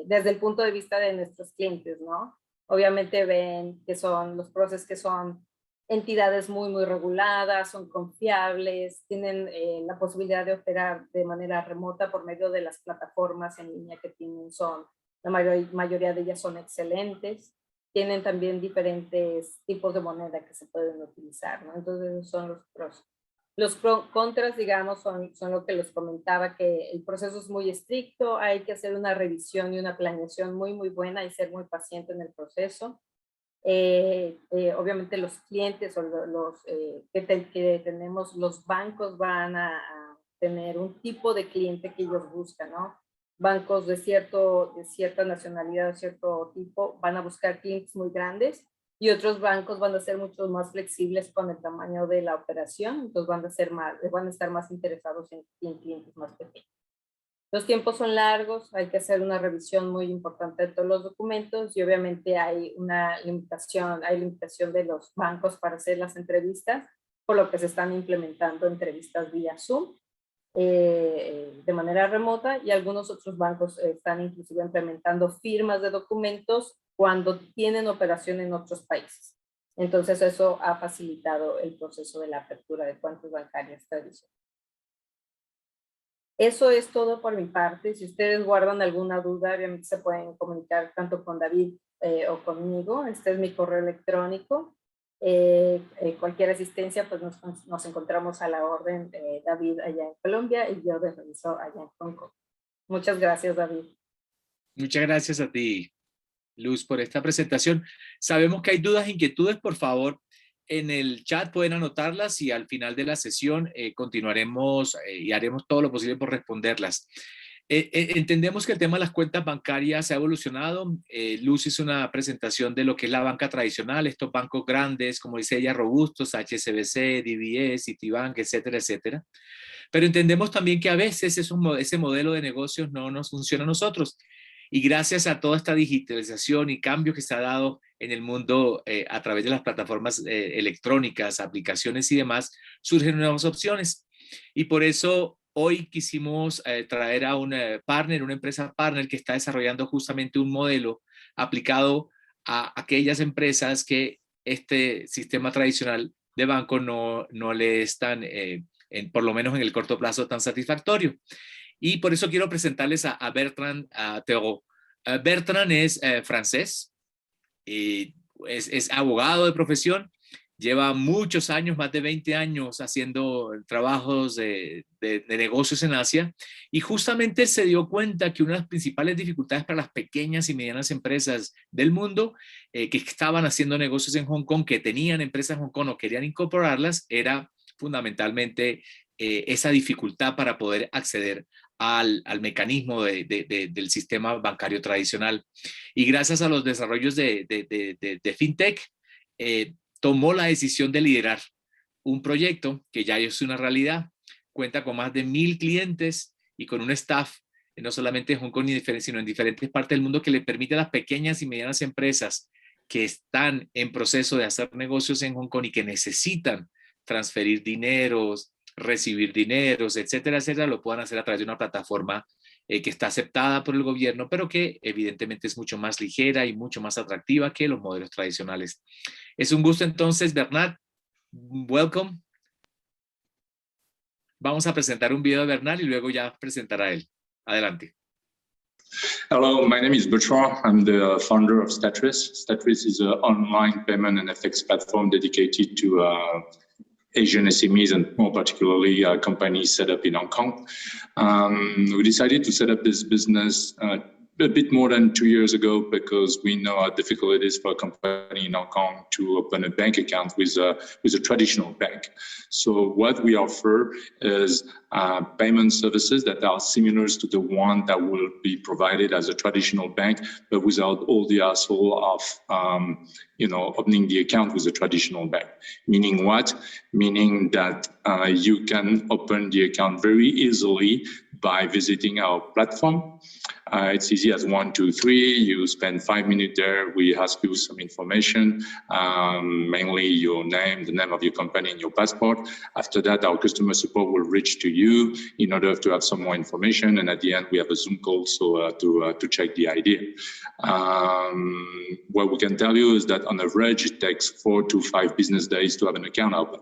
desde el punto de vista de nuestros clientes, ¿no? Obviamente ven que los pros que son entidades muy reguladas, son confiables, tienen la posibilidad de operar de manera remota por medio de las plataformas en línea que tienen, la mayoría de ellas son excelentes. Tienen también diferentes tipos de moneda que se pueden utilizar, ¿no? Entonces, esos son los pros. Los contras, digamos, son lo que les comentaba, que el proceso es muy estricto, hay que hacer una revisión y una planeación muy buena y ser muy paciente en el proceso. Obviamente los clientes o que tenemos, los bancos van a tener un tipo de cliente que ellos buscan, ¿no? Bancos de cierta nacionalidad, de cierto tipo, van a buscar clientes muy grandes, y otros bancos van a ser mucho más flexibles con el tamaño de la operación, entonces van a estar más interesados en clientes más pequeños. Los tiempos son largos, hay que hacer una revisión muy importante de todos los documentos, y obviamente hay limitación de los bancos para hacer las entrevistas, por lo que se están implementando entrevistas vía Zoom. de manera remota, y algunos otros bancos están inclusive implementando firmas de documentos cuando tienen operación en otros países. Entonces eso ha facilitado el proceso de la apertura de cuentas bancarias tradicionales. Eso es todo por mi parte. Si ustedes guardan alguna duda, obviamente se pueden comunicar tanto con David o conmigo. Este es mi correo electrónico. Cualquier asistencia, pues nos encontramos a la orden, David allá en Colombia y yo de regreso allá en Hong Kong. Muchas gracias, David. Muchas gracias a ti, Luz, por esta presentación. Sabemos que hay dudas, inquietudes, por favor, en el chat pueden anotarlas y al final de la sesión continuaremos y haremos todo lo posible por responderlas. Entendemos que el tema de las cuentas bancarias ha evolucionado. Luz hizo una presentación de lo que es la banca tradicional, estos bancos grandes, como dice ella, robustos, HSBC, DBS, Citibank, etcétera, etcétera. Pero entendemos también que a veces ese modelo de negocios no nos funciona a nosotros. Y gracias a toda esta digitalización y cambio que se ha dado en el mundo a través de las plataformas electrónicas, aplicaciones y demás, surgen nuevas opciones. Y por eso hoy quisimos traer a un partner, una empresa partner que está desarrollando justamente un modelo aplicado a aquellas empresas que este sistema tradicional de banco no le es tan, por lo menos en el corto plazo, tan satisfactorio. Y por eso quiero presentarles a Bertrand Thérault. Bertrand es francés, es abogado de profesión, lleva muchos años, más de 20 años, haciendo trabajos de negocios en Asia, y justamente se dio cuenta que una de las principales dificultades para las pequeñas y medianas empresas del mundo que estaban haciendo negocios en Hong Kong, que tenían empresas en Hong Kong o querían incorporarlas, era fundamentalmente esa dificultad para poder acceder al mecanismo del sistema bancario tradicional. Y gracias a los desarrollos de FinTech, tomó la decisión de liderar un proyecto que ya es una realidad, cuenta con más de 1,000 clientes y con un staff, no solamente en Hong Kong, sino en diferentes partes del mundo, que le permite a las pequeñas y medianas empresas que están en proceso de hacer negocios en Hong Kong y que necesitan transferir dineros, recibir dineros, etcétera, etcétera, lo puedan hacer a través de una plataforma que está aceptada por el gobierno, pero que evidentemente es mucho más ligera y mucho más atractiva que los modelos tradicionales. Es un gusto entonces, Bernard. Welcome. Vamos a presentar un video de Bernard y luego ya presentará él. Adelante. Hello, my name is Bertrand. I'm the founder of Statris. Statris is an online payment and FX platform dedicated to Asian SMEs and more particularly companies set up in Hong Kong. We decided to set up this business a bit more than 2 years ago because we know how difficult it is for a company in Hong Kong to open a bank account with a traditional bank. So what we offer is payment services that are similar to the one that will be provided as a traditional bank, but without all the hassle of opening the account with a traditional bank. Meaning what? Meaning that you can open the account very easily by visiting our platform. It's easy as 1, 2, 3. You spend 5 minutes there. We ask you some information, mainly your name, the name of your company, and your passport. After that, our customer support will reach to you in order to have some more information. And at the end, we have a Zoom call to check the ID. What we can tell you is that on average, it takes 4 to 5 business days to have an account open.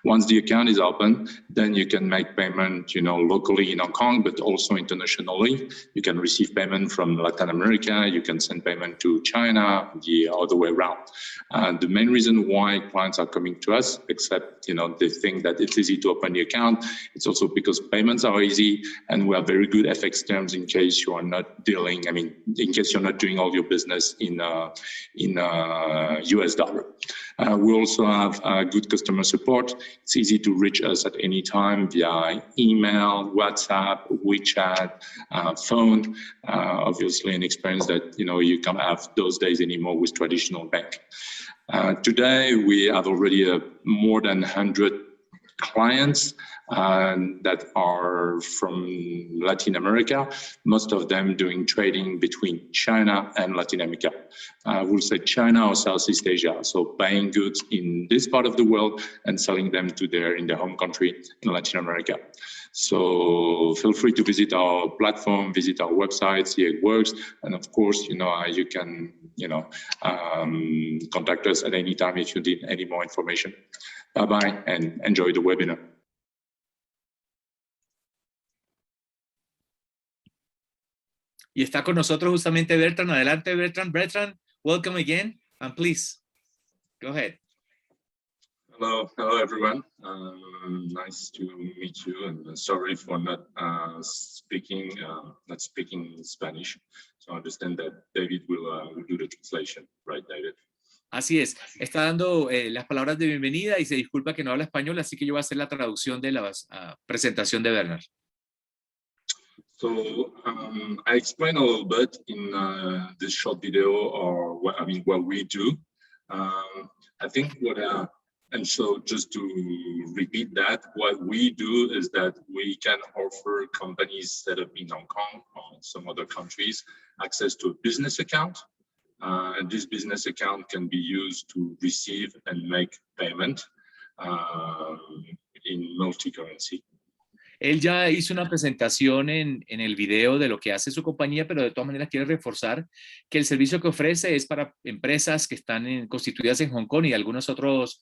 Once the account is open, then you can make payment, locally in Hong Kong, but also internationally. You can receive payment from Latin America. You can send payment to China, the other way around. The main reason why clients are coming to us, except, they think that it's easy to open the account, it's also because payments are easy and we have very good FX terms in case you are not dealing, in case you're not doing all your business in US dollar. We also have good customer support. It's easy to reach us at any time via email, WhatsApp, WeChat, phone. Obviously, an experience that you can't have those days anymore with traditional bank. Today, we have already more than 100 clients that are from Latin America, most of them doing trading between China and Latin America. We'll say China or Southeast Asia, so buying goods in this part of the world and selling them in their home country in Latin America. So feel free to visit our platform, visit our website, see how it works, and of course, you can, contact us at any time if you need any more information. Bye-bye and enjoy the webinar. Y está con nosotros justamente Bertrand. Adelante, Bertrand. Bertrand, welcome again, and please, go ahead. Hello everyone. Nice to meet you, and sorry for not speaking Spanish. So I understand that David will do the translation, right, David? Así es, está dando las palabras de bienvenida y se disculpa que no habla español, así que yo voy a hacer la traducción de la presentación de Bernard. So I explained a little bit in this short video, or what we do. I think and so just to repeat that, what we do is that we can offer companies set up in Hong Kong or some other countries access to a business account. And this business account can be used to receive and make payment in multi-currency. Él ya hizo una presentación en el video de lo que hace su compañía, pero de todas maneras quiere reforzar que el servicio que ofrece es para empresas que están constituidas en Hong Kong y algunos otros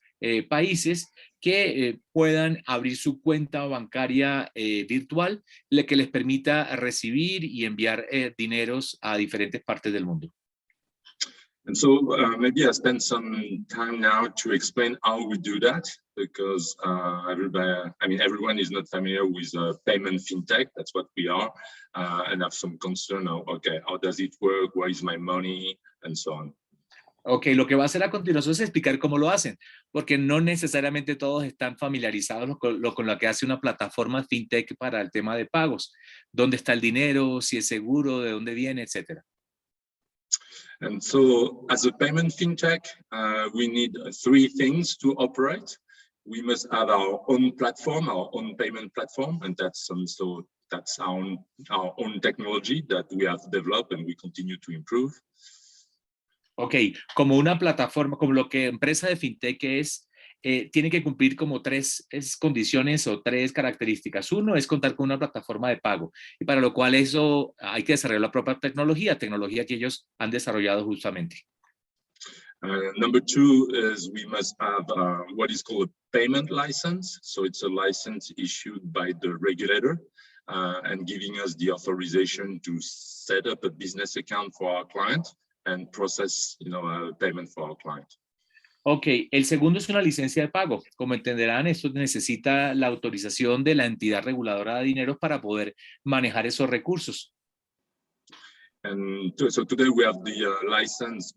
países que puedan abrir su cuenta bancaria virtual, que les permita recibir y enviar dineros a diferentes partes del mundo. And so maybe I spend some time now to explain how we do that, because everyone is not familiar with payment fintech. That's what we are, and have some concern of, okay, how does it work? Where is my money? And so on. Ok, lo que va a hacer a continuación es explicar cómo lo hacen, porque no necesariamente todos están familiarizados con lo que hace una plataforma fintech para el tema de pagos. ¿Dónde está el dinero? ¿Si es seguro? ¿De dónde viene? Etcétera. And so as a payment fintech, we need three things to operate. We must have our own platform, our own payment platform, and that's our own technology that we have developed and we continue to improve. Ok, como una plataforma, como lo que empresa de fintech es, tiene que cumplir como tres condiciones o tres características. Uno es contar con una plataforma de pago, y para lo cual eso hay que desarrollar la propia tecnología que ellos han desarrollado justamente. Number two is we must have what is called a payment license. So it's a license issued by the regulator and giving us the authorization to set up a business account for our client and process, payment for our client. Ok, el segundo es una licencia de pago. Como entenderán, esto necesita la autorización de la entidad reguladora de dineros para poder manejar esos recursos. And so today we have the license,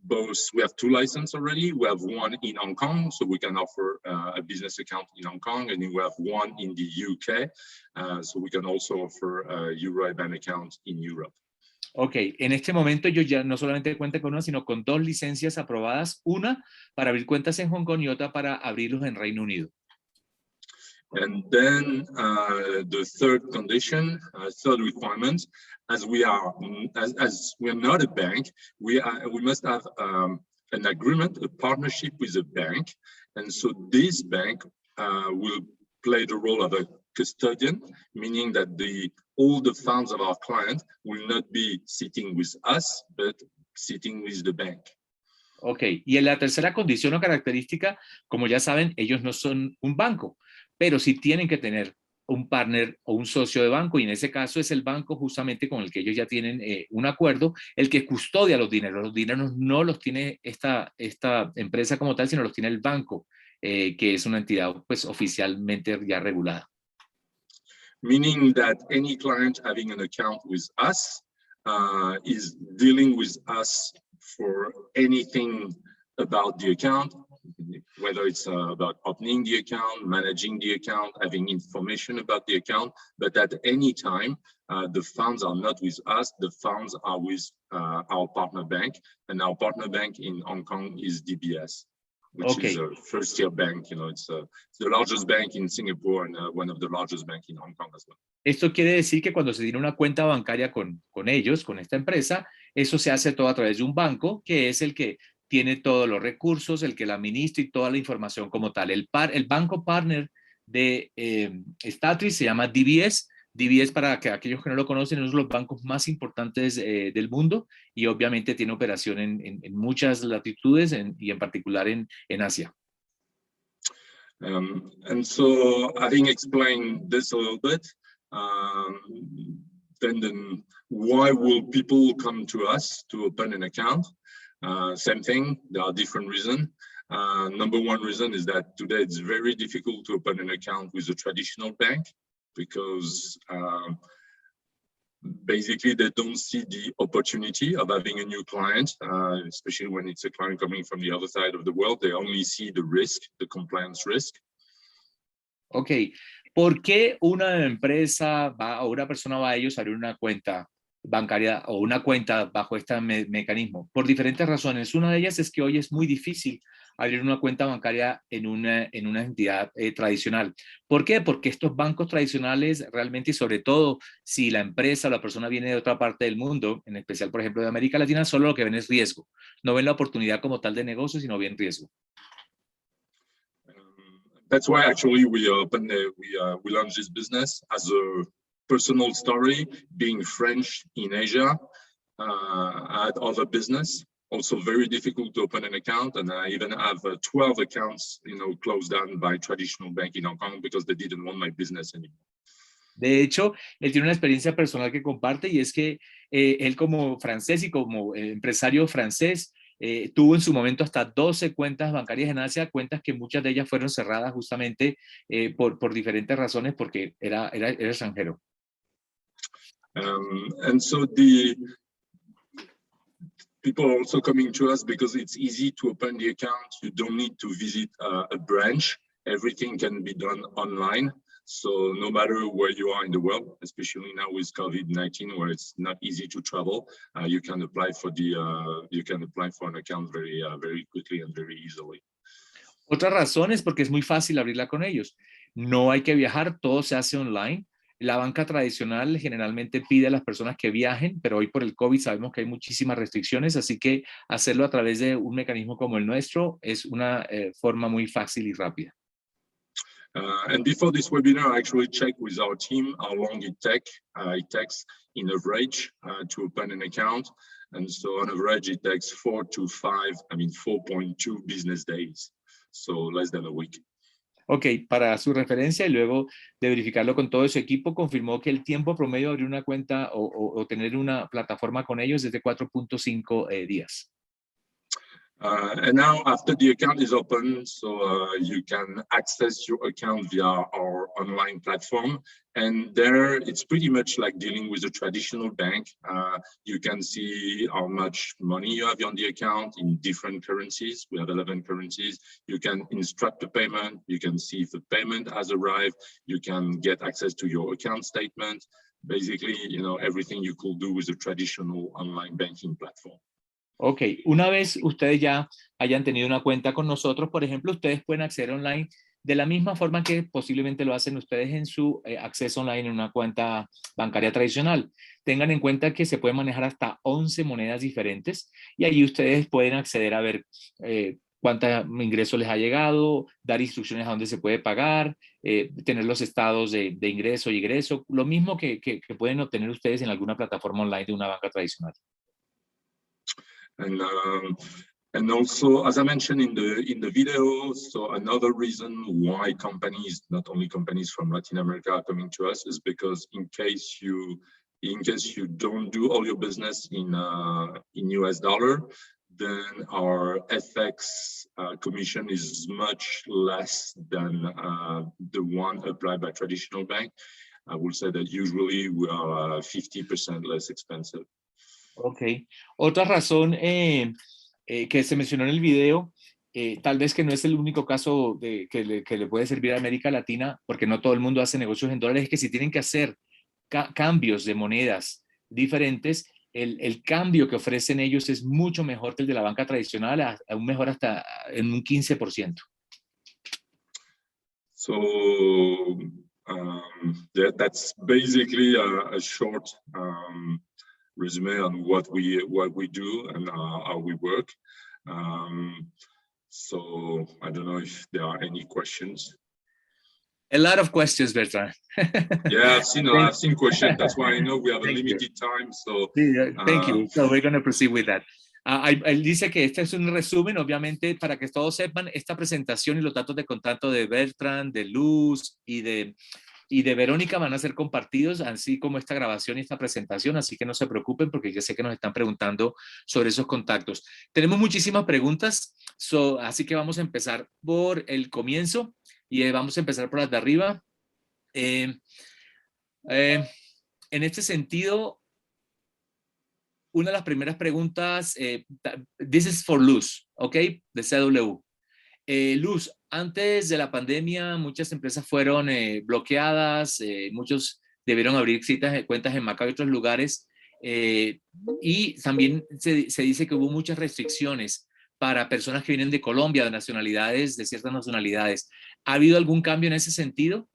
we have two licenses already. We have one in Hong Kong, so we can offer a business account in Hong Kong, and then we have one in the UK, so we can also offer a Euro IBAN account in Europe. Ok, en este momento ellos ya no solamente cuentan con una, sino con dos licencias aprobadas, una para abrir cuentas en Hong Kong y otra para abrirlos en Reino Unido. And then the third condition, third requirement, as we are not a bank, we must have an agreement, a partnership with a bank, and so this bank will play the role of a custodian, meaning that all the funds of our client will not be sitting with us, but sitting with the bank. Ok, y en la tercera condición o característica, como ya saben, ellos no son un banco, pero sí tienen que tener un partner o un socio de banco, y en ese caso es el banco justamente con el que ellos ya tienen un acuerdo, el que custodia los dineros. Los dineros no los tiene esta empresa como tal, sino los tiene el banco, que es una entidad pues oficialmente ya regulada. Meaning that any client having an account with us is dealing with us for anything about the account, whether it's about opening the account, managing the account, having information about the account, but at any time, the funds are not with us, the funds are with our partner bank, and our partner bank in Hong Kong is DBS. which Okay. is a first-tier bank. You know, it's the largest bank in Singapore and one of the largest banks in Hong Kong as well. Esto quiere decir que cuando se tiene una cuenta bancaria con ellos, con esta empresa, eso se hace todo a través de un banco, que es el que tiene todos los recursos, el que la administra y toda la información como tal. El banco partner de Statris se llama DBS. DBS, para que aquellos que no lo conocen, es uno de los bancos más importantes del mundo y obviamente tiene operación en muchas latitudes y en particular en Asia. And so, having explained this a little bit, then why will people come to us to open an account? Same thing, there are different reasons. Number one reason is that today it's very difficult to open an account with a traditional bank because basically they don't see the opportunity of having a new client, especially when it's a client coming from the other side of the world. They only see the risk, the compliance risk. Ok, ¿por qué una empresa va o una persona va a ellos a abrir una cuenta bancaria o una cuenta bajo este mecanismo? Por diferentes razones. Una de ellas es que hoy es muy difícil abrir una cuenta bancaria en una entidad tradicional. ¿Por qué? Porque estos bancos tradicionales realmente, y sobre todo si la empresa o la persona viene de otra parte del mundo, en especial por ejemplo de América Latina, solo lo que ven es riesgo. No ven la oportunidad como tal de negocio, sino ven riesgo. That's why actually we launched this business as a personal story. Being French in Asia, I had other business, also very difficult to open an account, and I even have 12 accounts, closed down by traditional bank in Hong Kong because they didn't want my business anymore. De hecho, él tiene una experiencia personal que comparte y es que él como francés y como empresario francés tuvo en su momento hasta 12 cuentas bancarias en Asia, cuentas que muchas de ellas fueron cerradas justamente por diferentes razones porque era extranjero. And so the people are also coming to us because it's easy to open the account. You don't need to visit a branch. Everything can be done online. So no matter where you are in the world, especially now with COVID-19, where it's not easy to travel, you can apply for an account very quickly and very easily. Otra razón es porque es muy fácil abrirla con ellos. No hay que viajar, todo se hace online. La banca tradicional generalmente pide a las personas que viajen, pero hoy por el COVID sabemos que hay muchísimas restricciones, así que hacerlo a través de un mecanismo como el nuestro es una forma muy fácil y rápida. And before this webinar, I actually checked with our team how long it takes in average to open an account. And so on average, it takes 4.2 business days. So less than a week. Ok, para su referencia y luego de verificarlo con todo su equipo, confirmó que el tiempo promedio de abrir una cuenta o tener una plataforma con ellos es de 4.5 días. And now after the account is open, so you can access your account via our online platform. And there it's pretty much like dealing with a traditional bank. You can see how much money you have on the account in different currencies. We have 11 currencies. You can instruct the payment. You can see if the payment has arrived. You can get access to your account statement. Basically, everything you could do with a traditional online banking platform. Ok, una vez ustedes ya hayan tenido una cuenta con nosotros, por ejemplo, ustedes pueden acceder online de la misma forma que posiblemente lo hacen ustedes en su acceso online en una cuenta bancaria tradicional. Tengan en cuenta que se pueden manejar hasta 11 monedas diferentes y allí ustedes pueden acceder a ver cuántos ingresos les ha llegado, dar instrucciones a dónde se puede pagar, tener los estados de ingreso y egreso, lo mismo que pueden obtener ustedes en alguna plataforma online de una banca tradicional. And also, as I mentioned in the video, so another reason why companies, not only companies from Latin America, are coming to us is because in case you don't do all your business in US dollar, then our FX commission is much less than the one applied by traditional bank. I will say that usually we are 50% less expensive. Ok. Otra razón que se mencionó en el video, tal vez que no es el único caso que le puede servir a América Latina, porque no todo el mundo hace negocios en dólares, es que si tienen que hacer cambios de monedas diferentes, el cambio que ofrecen ellos es mucho mejor que el de la banca tradicional, aún mejor hasta en un 15%. So that's basically a short resume on what we do and how we work. So I don't know if there are any questions. A lot of questions, Bertrand. Yeah, I've seen questions. That's why I know we have a limited time. So thank you. So we're going to proceed with that. Él dice que este es un resumen, obviamente, para que todos sepan, esta presentación y los datos de contacto de Bertrand, de Luz y de Verónica van a ser compartidos, así como esta grabación y esta presentación, así que no se preocupen porque yo sé que nos están preguntando sobre esos contactos. Tenemos muchísimas preguntas, así que vamos a empezar por el comienzo y vamos a empezar por las de arriba. En este sentido, una de las primeras preguntas, this is for Luz, ¿ok? De CW. Luz, antes de la pandemia, muchas empresas fueron bloqueadas, muchos debieron abrir cuentas en Macao y otros lugares, y también se dice que hubo muchas restricciones para personas que vienen de Colombia, de ciertas nacionalidades. ¿Ha habido algún cambio en ese sentido?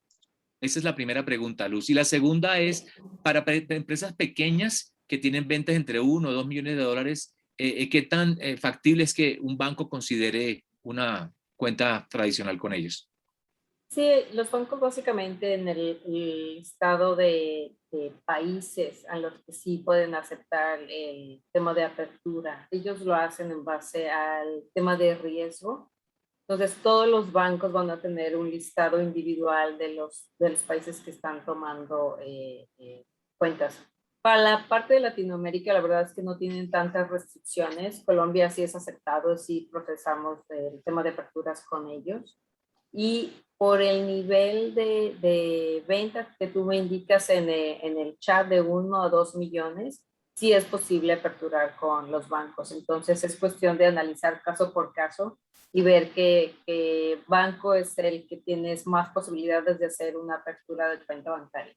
Esa es la primera pregunta, Luz. Y la segunda es, para empresas pequeñas que tienen ventas entre 1 o 2 millones de dólares, ¿qué tan factible es que un banco considere una cuenta tradicional con ellos? Sí, los bancos básicamente en el listado de países a los que sí pueden aceptar el tema de apertura, ellos lo hacen en base al tema de riesgo. Entonces, todos los bancos van a tener un listado individual de los países que están tomando cuentas. Para la parte de Latinoamérica, la verdad es que no tienen tantas restricciones. Colombia sí es aceptado, sí procesamos el tema de aperturas con ellos. Y por el nivel de ventas que tú me indicas en el chat de 1 a 2 millones, sí es posible aperturar con los bancos. Entonces, es cuestión de analizar caso por caso y ver qué banco es el que tienes más posibilidades de hacer una apertura de cuenta bancaria.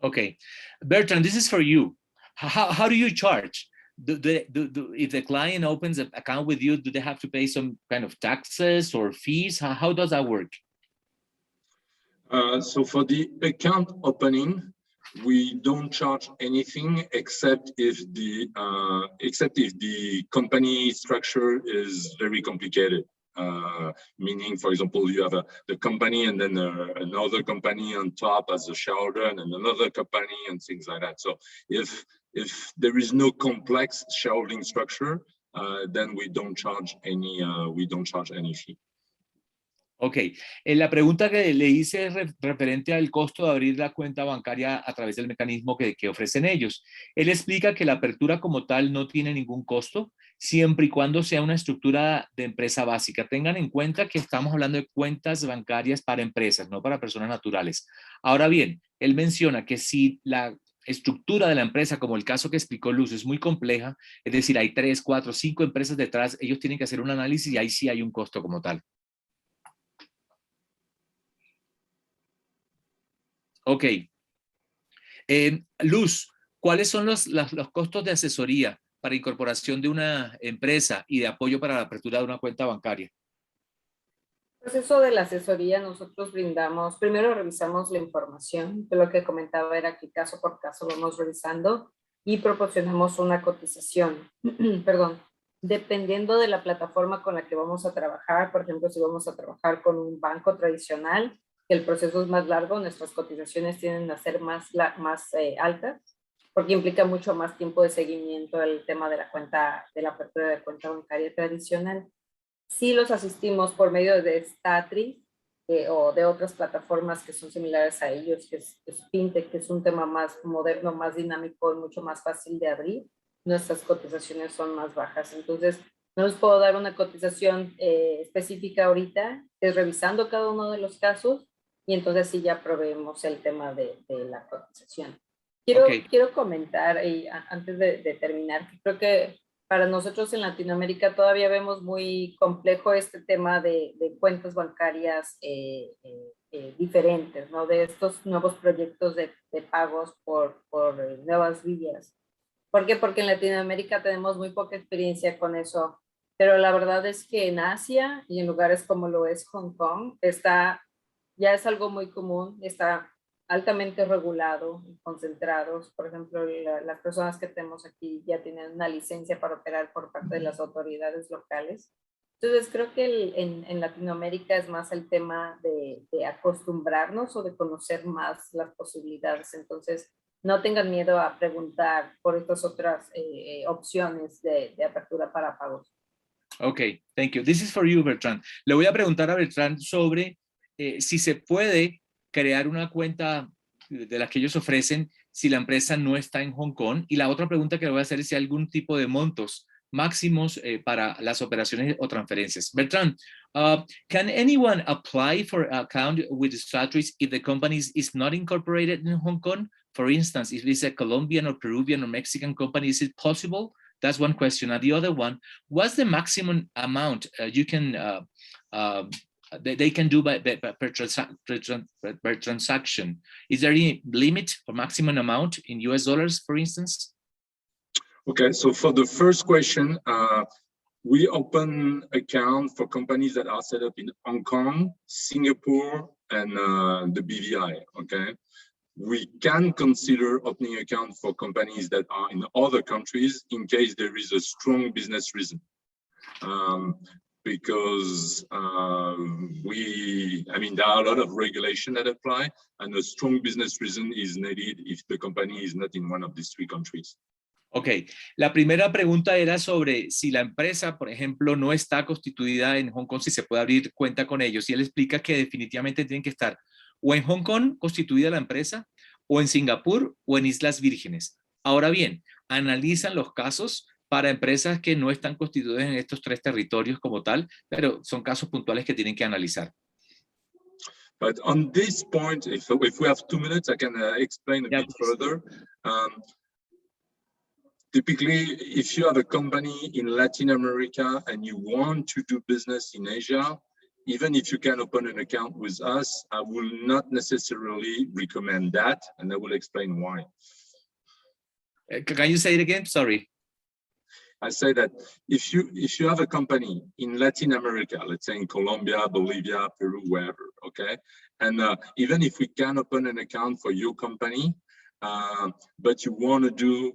Okay, Bertrand, this is for you. How do you charge? If the client opens an account with you, do they have to pay some kind of taxes or fees? How does that work? So for the account opening, we don't charge anything except if the company structure is very complicated. Meaning, for example, you have the company and then another company on top as a shareholder and then another company and things like that. So if there is no complex shareholding structure, then we don't charge any fee. Ok, la pregunta que le hice es referente al costo de abrir la cuenta bancaria a través del mecanismo que ofrecen ellos. Él explica que la apertura como tal no tiene ningún costo, siempre y cuando sea una estructura de empresa básica. Tengan en cuenta que estamos hablando de cuentas bancarias para empresas, no para personas naturales. Ahora bien, él menciona que si la estructura de la empresa, como el caso que explicó Luz, es muy compleja, es decir, hay 3, 4, 5 empresas detrás, ellos tienen que hacer un análisis y ahí sí hay un costo como tal. Ok. Luz, ¿cuáles son los costos de asesoría para incorporación de una empresa y de apoyo para la apertura de una cuenta bancaria? El proceso de la asesoría nosotros brindamos, primero revisamos la información, que lo que comentaba era que caso por caso vamos revisando y proporcionamos una cotización, perdón, dependiendo de la plataforma con la que vamos a trabajar. Por ejemplo, si vamos a trabajar con un banco tradicional, que el proceso es más largo, nuestras cotizaciones tienden a ser más altas, porque implica mucho más tiempo de seguimiento el tema de la cuenta, de la apertura de cuenta bancaria tradicional. Sí los asistimos por medio de Statri o de otras plataformas que son similares a ellos, que es FinTech, que es un tema más moderno, más dinámico y mucho más fácil de abrir. Nuestras cotizaciones son más bajas. Entonces, no les puedo dar una cotización específica ahorita, es revisando cada uno de los casos y entonces sí ya proveemos el tema de la cotización. Quiero comentar, antes de terminar, que creo que para nosotros en Latinoamérica todavía vemos muy complejo este tema de cuentas bancarias diferentes, ¿no? De estos nuevos proyectos de pagos por nuevas vías. ¿Por qué? Porque en Latinoamérica tenemos muy poca experiencia con eso, pero la verdad es que en Asia y en lugares como lo es Hong Kong, ya es algo muy común, está altamente regulado y concentrados. Por ejemplo, las personas que tenemos aquí ya tienen una licencia para operar por parte de las autoridades locales. Entonces, creo que en Latinoamérica es más el tema de acostumbrarnos o de conocer más las posibilidades. Entonces, no tengan miedo a preguntar por estas otras opciones de apertura para pagos. Okay, thank you. This is for you, Bertrand. Le voy a preguntar a Bertrand sobre si se puede crear una cuenta de las que ellos ofrecen si la empresa no está en Hong Kong. Y la otra pregunta que le voy a hacer es si hay algún tipo de montos máximos para las operaciones o transferencias. Bertrand, can anyone apply for an account with Stratris if the company is not incorporated in Hong Kong? For instance, if it's a Colombian or Peruvian or Mexican company, is it possible? That's one question. And the other one, what's the maximum amount you can they can do per transaction? Is there any limit or maximum amount in US dollars, for instance? Okay, so for the first question, we open account for companies that are set up in Hong Kong, Singapore, and the BVI, okay? We can consider opening account for companies that are in other countries in case there is a strong business reason. Because there are a lot of regulation that apply, and a strong business reason is needed if the company is not in one of these three countries. Ok, la primera pregunta era sobre si la empresa, por ejemplo, no está constituida en Hong Kong, si se puede abrir cuenta con ellos. Y él explica que definitivamente tienen que estar o en Hong Kong constituida la empresa, o en Singapur, o en Islas Vírgenes. Ahora bien, analizan los casos para empresas que no están constituidas en estos tres territorios como tal, pero son casos puntuales que tienen que analizar. But on this point, if we have 2 minutes, I can explain a bit further. Typically, if you have a company in Latin America and you want to do business in Asia, even if you can open an account with us, I will not necessarily recommend that, and I will explain why. Can you say it again? Sorry. I say that if you have a company in Latin America, let's say in Colombia, Bolivia, Peru, wherever, okay, and even if we can open an account for your company, but you want to do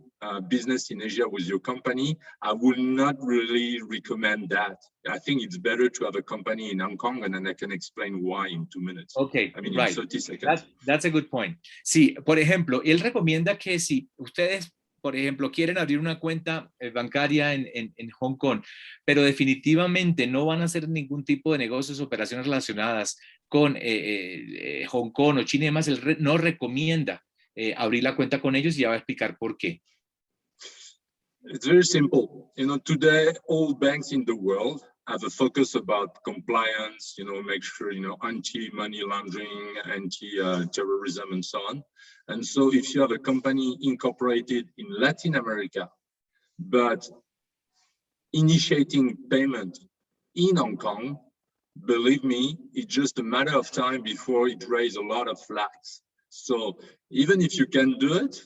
business in Asia with your company, I would not really recommend that. I think it's better to have a company in Hong Kong, and then I can explain why in 2 minutes. Okay, I mean, right. in 30 seconds. That's a good point. Sí, por ejemplo, él recomienda que si ustedes, por ejemplo, quieren abrir una cuenta bancaria en Hong Kong, pero definitivamente no van a hacer ningún tipo de negocios o operaciones relacionadas con Hong Kong o China y demás, él no recomienda abrir la cuenta con ellos, y ya va a explicar por qué. It's very simple. You know, today all banks in the world have a focus about compliance, you know, make sure, you know, anti-money laundering, anti-terrorism and so on. And so if you have a company incorporated in Latin America, but initiating payment in Hong Kong, believe me, it's just a matter of time before it raises a lot of flags. So even if you can do it,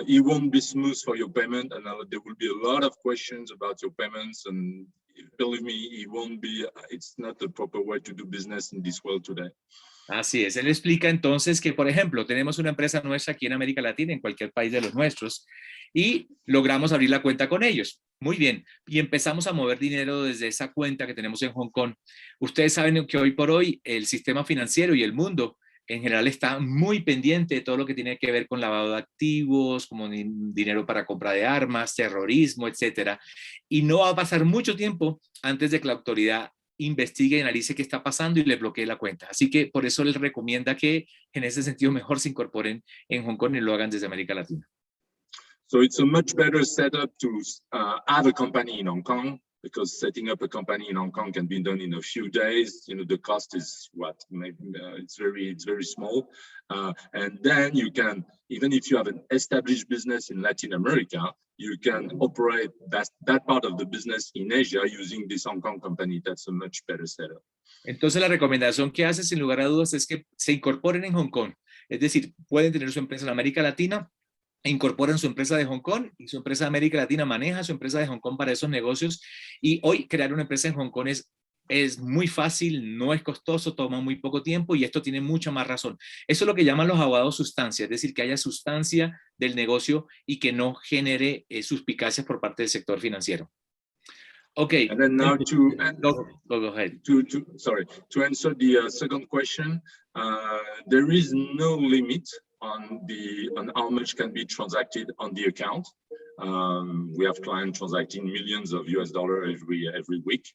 it won't be smooth for your payment, and there will be a lot of questions about your payments, and believe me, it's not the proper way to do business in this world today. Así es, él explica entonces que, por ejemplo, tenemos una empresa nuestra aquí en América Latina, en cualquier país de los nuestros, y logramos abrir la cuenta con ellos. Muy bien, y empezamos a mover dinero desde esa cuenta que tenemos en Hong Kong. Ustedes saben que hoy por hoy el sistema financiero y el mundo en general está muy pendiente de todo lo que tiene que ver con lavado de activos, como dinero para compra de armas, terrorismo, etcétera. Y no va a pasar mucho tiempo antes de que la autoridad investigue y analice qué está pasando y le bloquee la cuenta. Así que por eso les recomienda que en ese sentido mejor se incorporen en Hong Kong y lo hagan desde América Latina. So it's a much better setup to have a company in Hong Kong, because setting up a company in Hong Kong can be done in a few days. You know, the cost is what, maybe it's very small. And then you can, even if you have an established business in Latin America, you can operate that part of the business in Asia using this Hong Kong company. That's a much better setup. Entonces la recomendación que hace sin lugar a dudas es que se incorporen en Hong Kong. Es decir, pueden tener su empresa en América Latina, incorporan su empresa de Hong Kong y su empresa de América Latina maneja su empresa de Hong Kong para esos negocios. Y hoy crear una empresa en Hong Kong es muy fácil, no es costoso, toma muy poco tiempo y esto tiene mucha más razón. Eso es lo que llaman los abogados sustancia, es decir, que haya sustancia del negocio y que no genere suspicacias por parte del sector financiero. Okay. And then now go ahead. To answer the second question, there is no limit on how much can be transacted on the account. We have clients transacting millions of US dollars every week.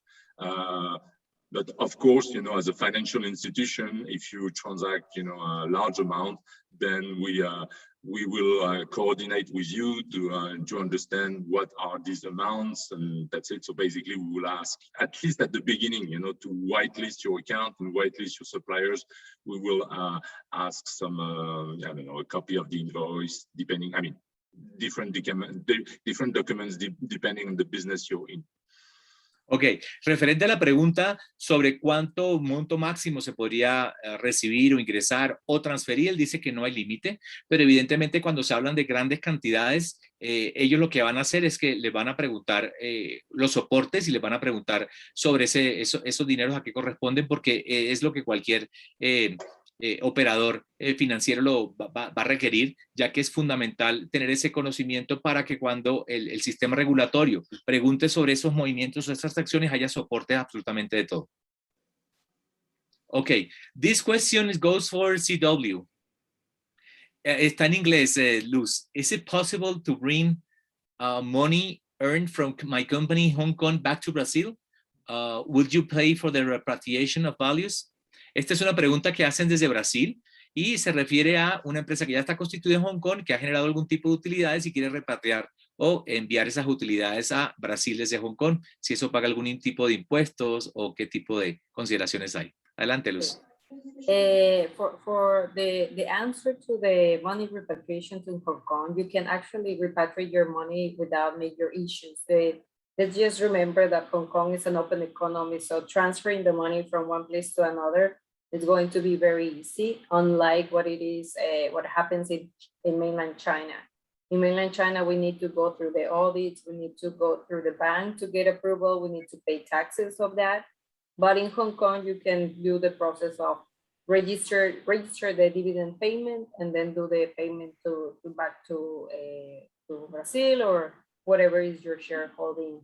But of course, you know, as a financial institution, if you transact, you know, a large amount, then we will coordinate with you to understand what are these amounts, and that's it. So basically, we will ask, at least at the beginning, you know, to whitelist your account and whitelist your suppliers. We will ask some, I don't know, a copy of the invoice, depending. I mean, different documents depending on the business you're in. Ok, referente a la pregunta sobre cuánto monto máximo se podría recibir o ingresar o transferir, él dice que no hay límite, pero evidentemente cuando se hablan de grandes cantidades, ellos lo que van a hacer es que les van a preguntar los soportes y les van a preguntar sobre esos dineros a qué corresponden, porque es lo que cualquier operador financiero lo va a requerir, ya que es fundamental tener ese conocimiento para que cuando el sistema regulatorio pregunte sobre esos movimientos o esas acciones haya soporte absolutamente de todo. Okay, this question goes for CW. Está en inglés, Luz. Is it possible to bring money earned from my company in Hong Kong back to Brazil? Would you pay for the repatriation of values? Esta es una pregunta que hacen desde Brasil y se refiere a una empresa que ya está constituida en Hong Kong, que ha generado algún tipo de utilidades y quiere repatriar o enviar esas utilidades a Brasil desde Hong Kong, si eso paga algún tipo de impuestos o qué tipo de consideraciones hay. Adelante, Luz. For the answer to the money repatriation to Hong Kong, you can actually repatriate your money without major issues. Let's just remember that Hong Kong is an open economy, so transferring the money from one place to another is going to be very easy, unlike what it is, what happens in mainland China. In mainland China, we need to go through the audits, we need to go through the bank to get approval, we need to pay taxes of that. But in Hong Kong, you can do the process of register the dividend payment and then do the payment back to Brazil or whatever is your shareholding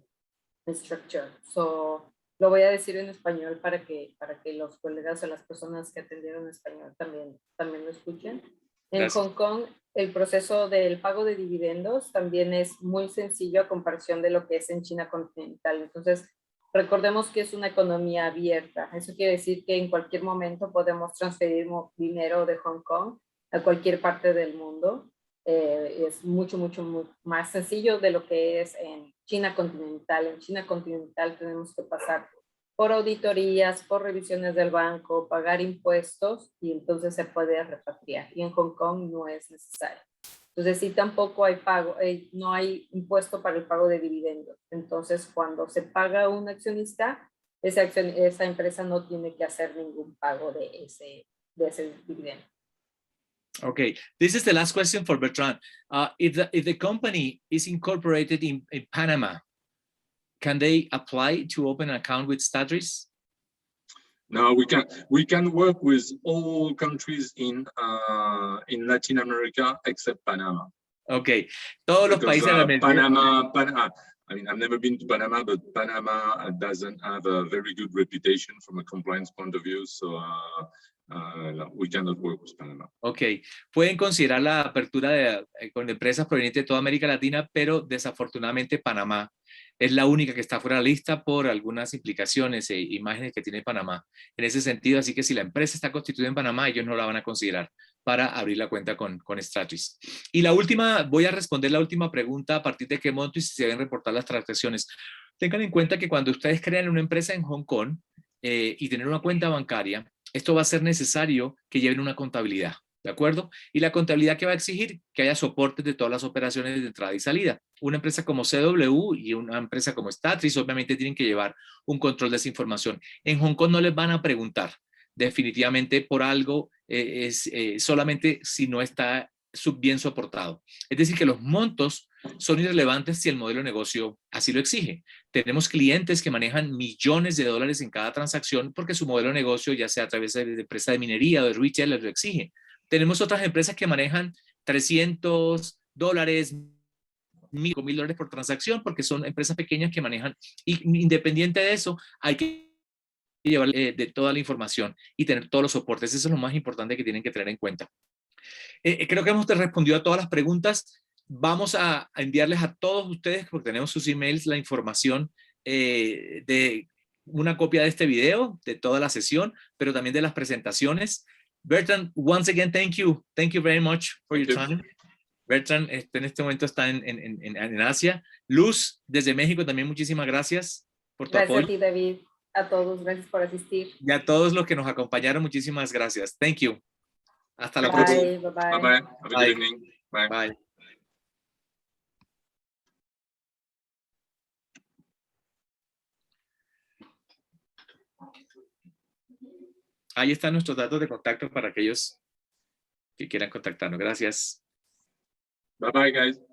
structure. So lo voy a decir en español para que los colegas o las personas que atendieron en español también lo escuchen. En Hong Kong, el proceso del pago de dividendos también es muy sencillo a comparación de lo que es en China continental. Entonces, recordemos que es una economía abierta. Eso quiere decir que en cualquier momento podemos transferir dinero de Hong Kong a cualquier parte del mundo. Es mucho más sencillo de lo que es en China continental. En China continental tenemos que pasar por auditorías, por revisiones del banco, pagar impuestos y entonces se puede repatriar. Y en Hong Kong no es necesario. Entonces sí, tampoco hay pago, no hay impuesto para el pago de dividendos. Entonces cuando se paga a un accionista, esa empresa no tiene que hacer ningún pago de ese dividendo. Okay, this is the last question for Bertrand. If the company is incorporated in Panama, can they apply to open an account with Statris? No, we can work with all countries in Latin America except Panama. Okay, todos los países de América. Panama. I mean, I've never been to Panama, but Panama doesn't have a very good reputation from a compliance point of view, so no, we cannot work with Panama. Ok, pueden considerar la apertura con empresas provenientes de toda América Latina, pero desafortunadamente Panamá es la única que está fuera de la lista por algunas implicaciones e imágenes que tiene Panamá. En ese sentido, así que si la empresa está constituida en Panamá, ellos no la van a considerar para abrir la cuenta con Statris. Y la última, voy a responder la última pregunta: a partir de qué monto y si se deben reportar las transacciones. Tengan en cuenta que cuando ustedes crean una empresa en Hong Kong y tener una cuenta bancaria, esto va a ser necesario que lleven una contabilidad, ¿de acuerdo? Y la contabilidad que va a exigir que haya soportes de todas las operaciones de entrada y salida. Una empresa como CW y una empresa como Statris obviamente tienen que llevar un control de esa información. En Hong Kong no les van a preguntar definitivamente por algo, solamente si no está bien soportado. Es decir, que los montos son irrelevantes si el modelo de negocio así lo exige. Tenemos clientes que manejan millones de dólares en cada transacción porque su modelo de negocio, ya sea a través de empresa de minería o de retail, lo exige. Tenemos otras empresas que manejan $300, $1,000 por transacción porque son empresas pequeñas que manejan. Y independiente de eso, hay que llevar de toda la información y tener todos los soportes. Eso es lo más importante que tienen que tener en cuenta. Creo que hemos respondido a todas las preguntas. Vamos a enviarles a todos ustedes, porque tenemos sus emails, la información de una copia de este video, de toda la sesión, pero también de las presentaciones. Bertrand, once again, thank you. Thank you very much for your time. Bertrand en este momento está en Asia. Luz, desde México, también muchísimas gracias por tu apoyo. Gracias a ti, David. A todos, gracias por asistir. Y a todos los que nos acompañaron, muchísimas gracias. Thank you. Hasta la Bye, próxima. bye, bye. Bye-bye. Have a good evening. Bye. Bye. Ahí están nuestros datos de contacto para aquellos que quieran contactarnos. Gracias. Bye-bye, guys.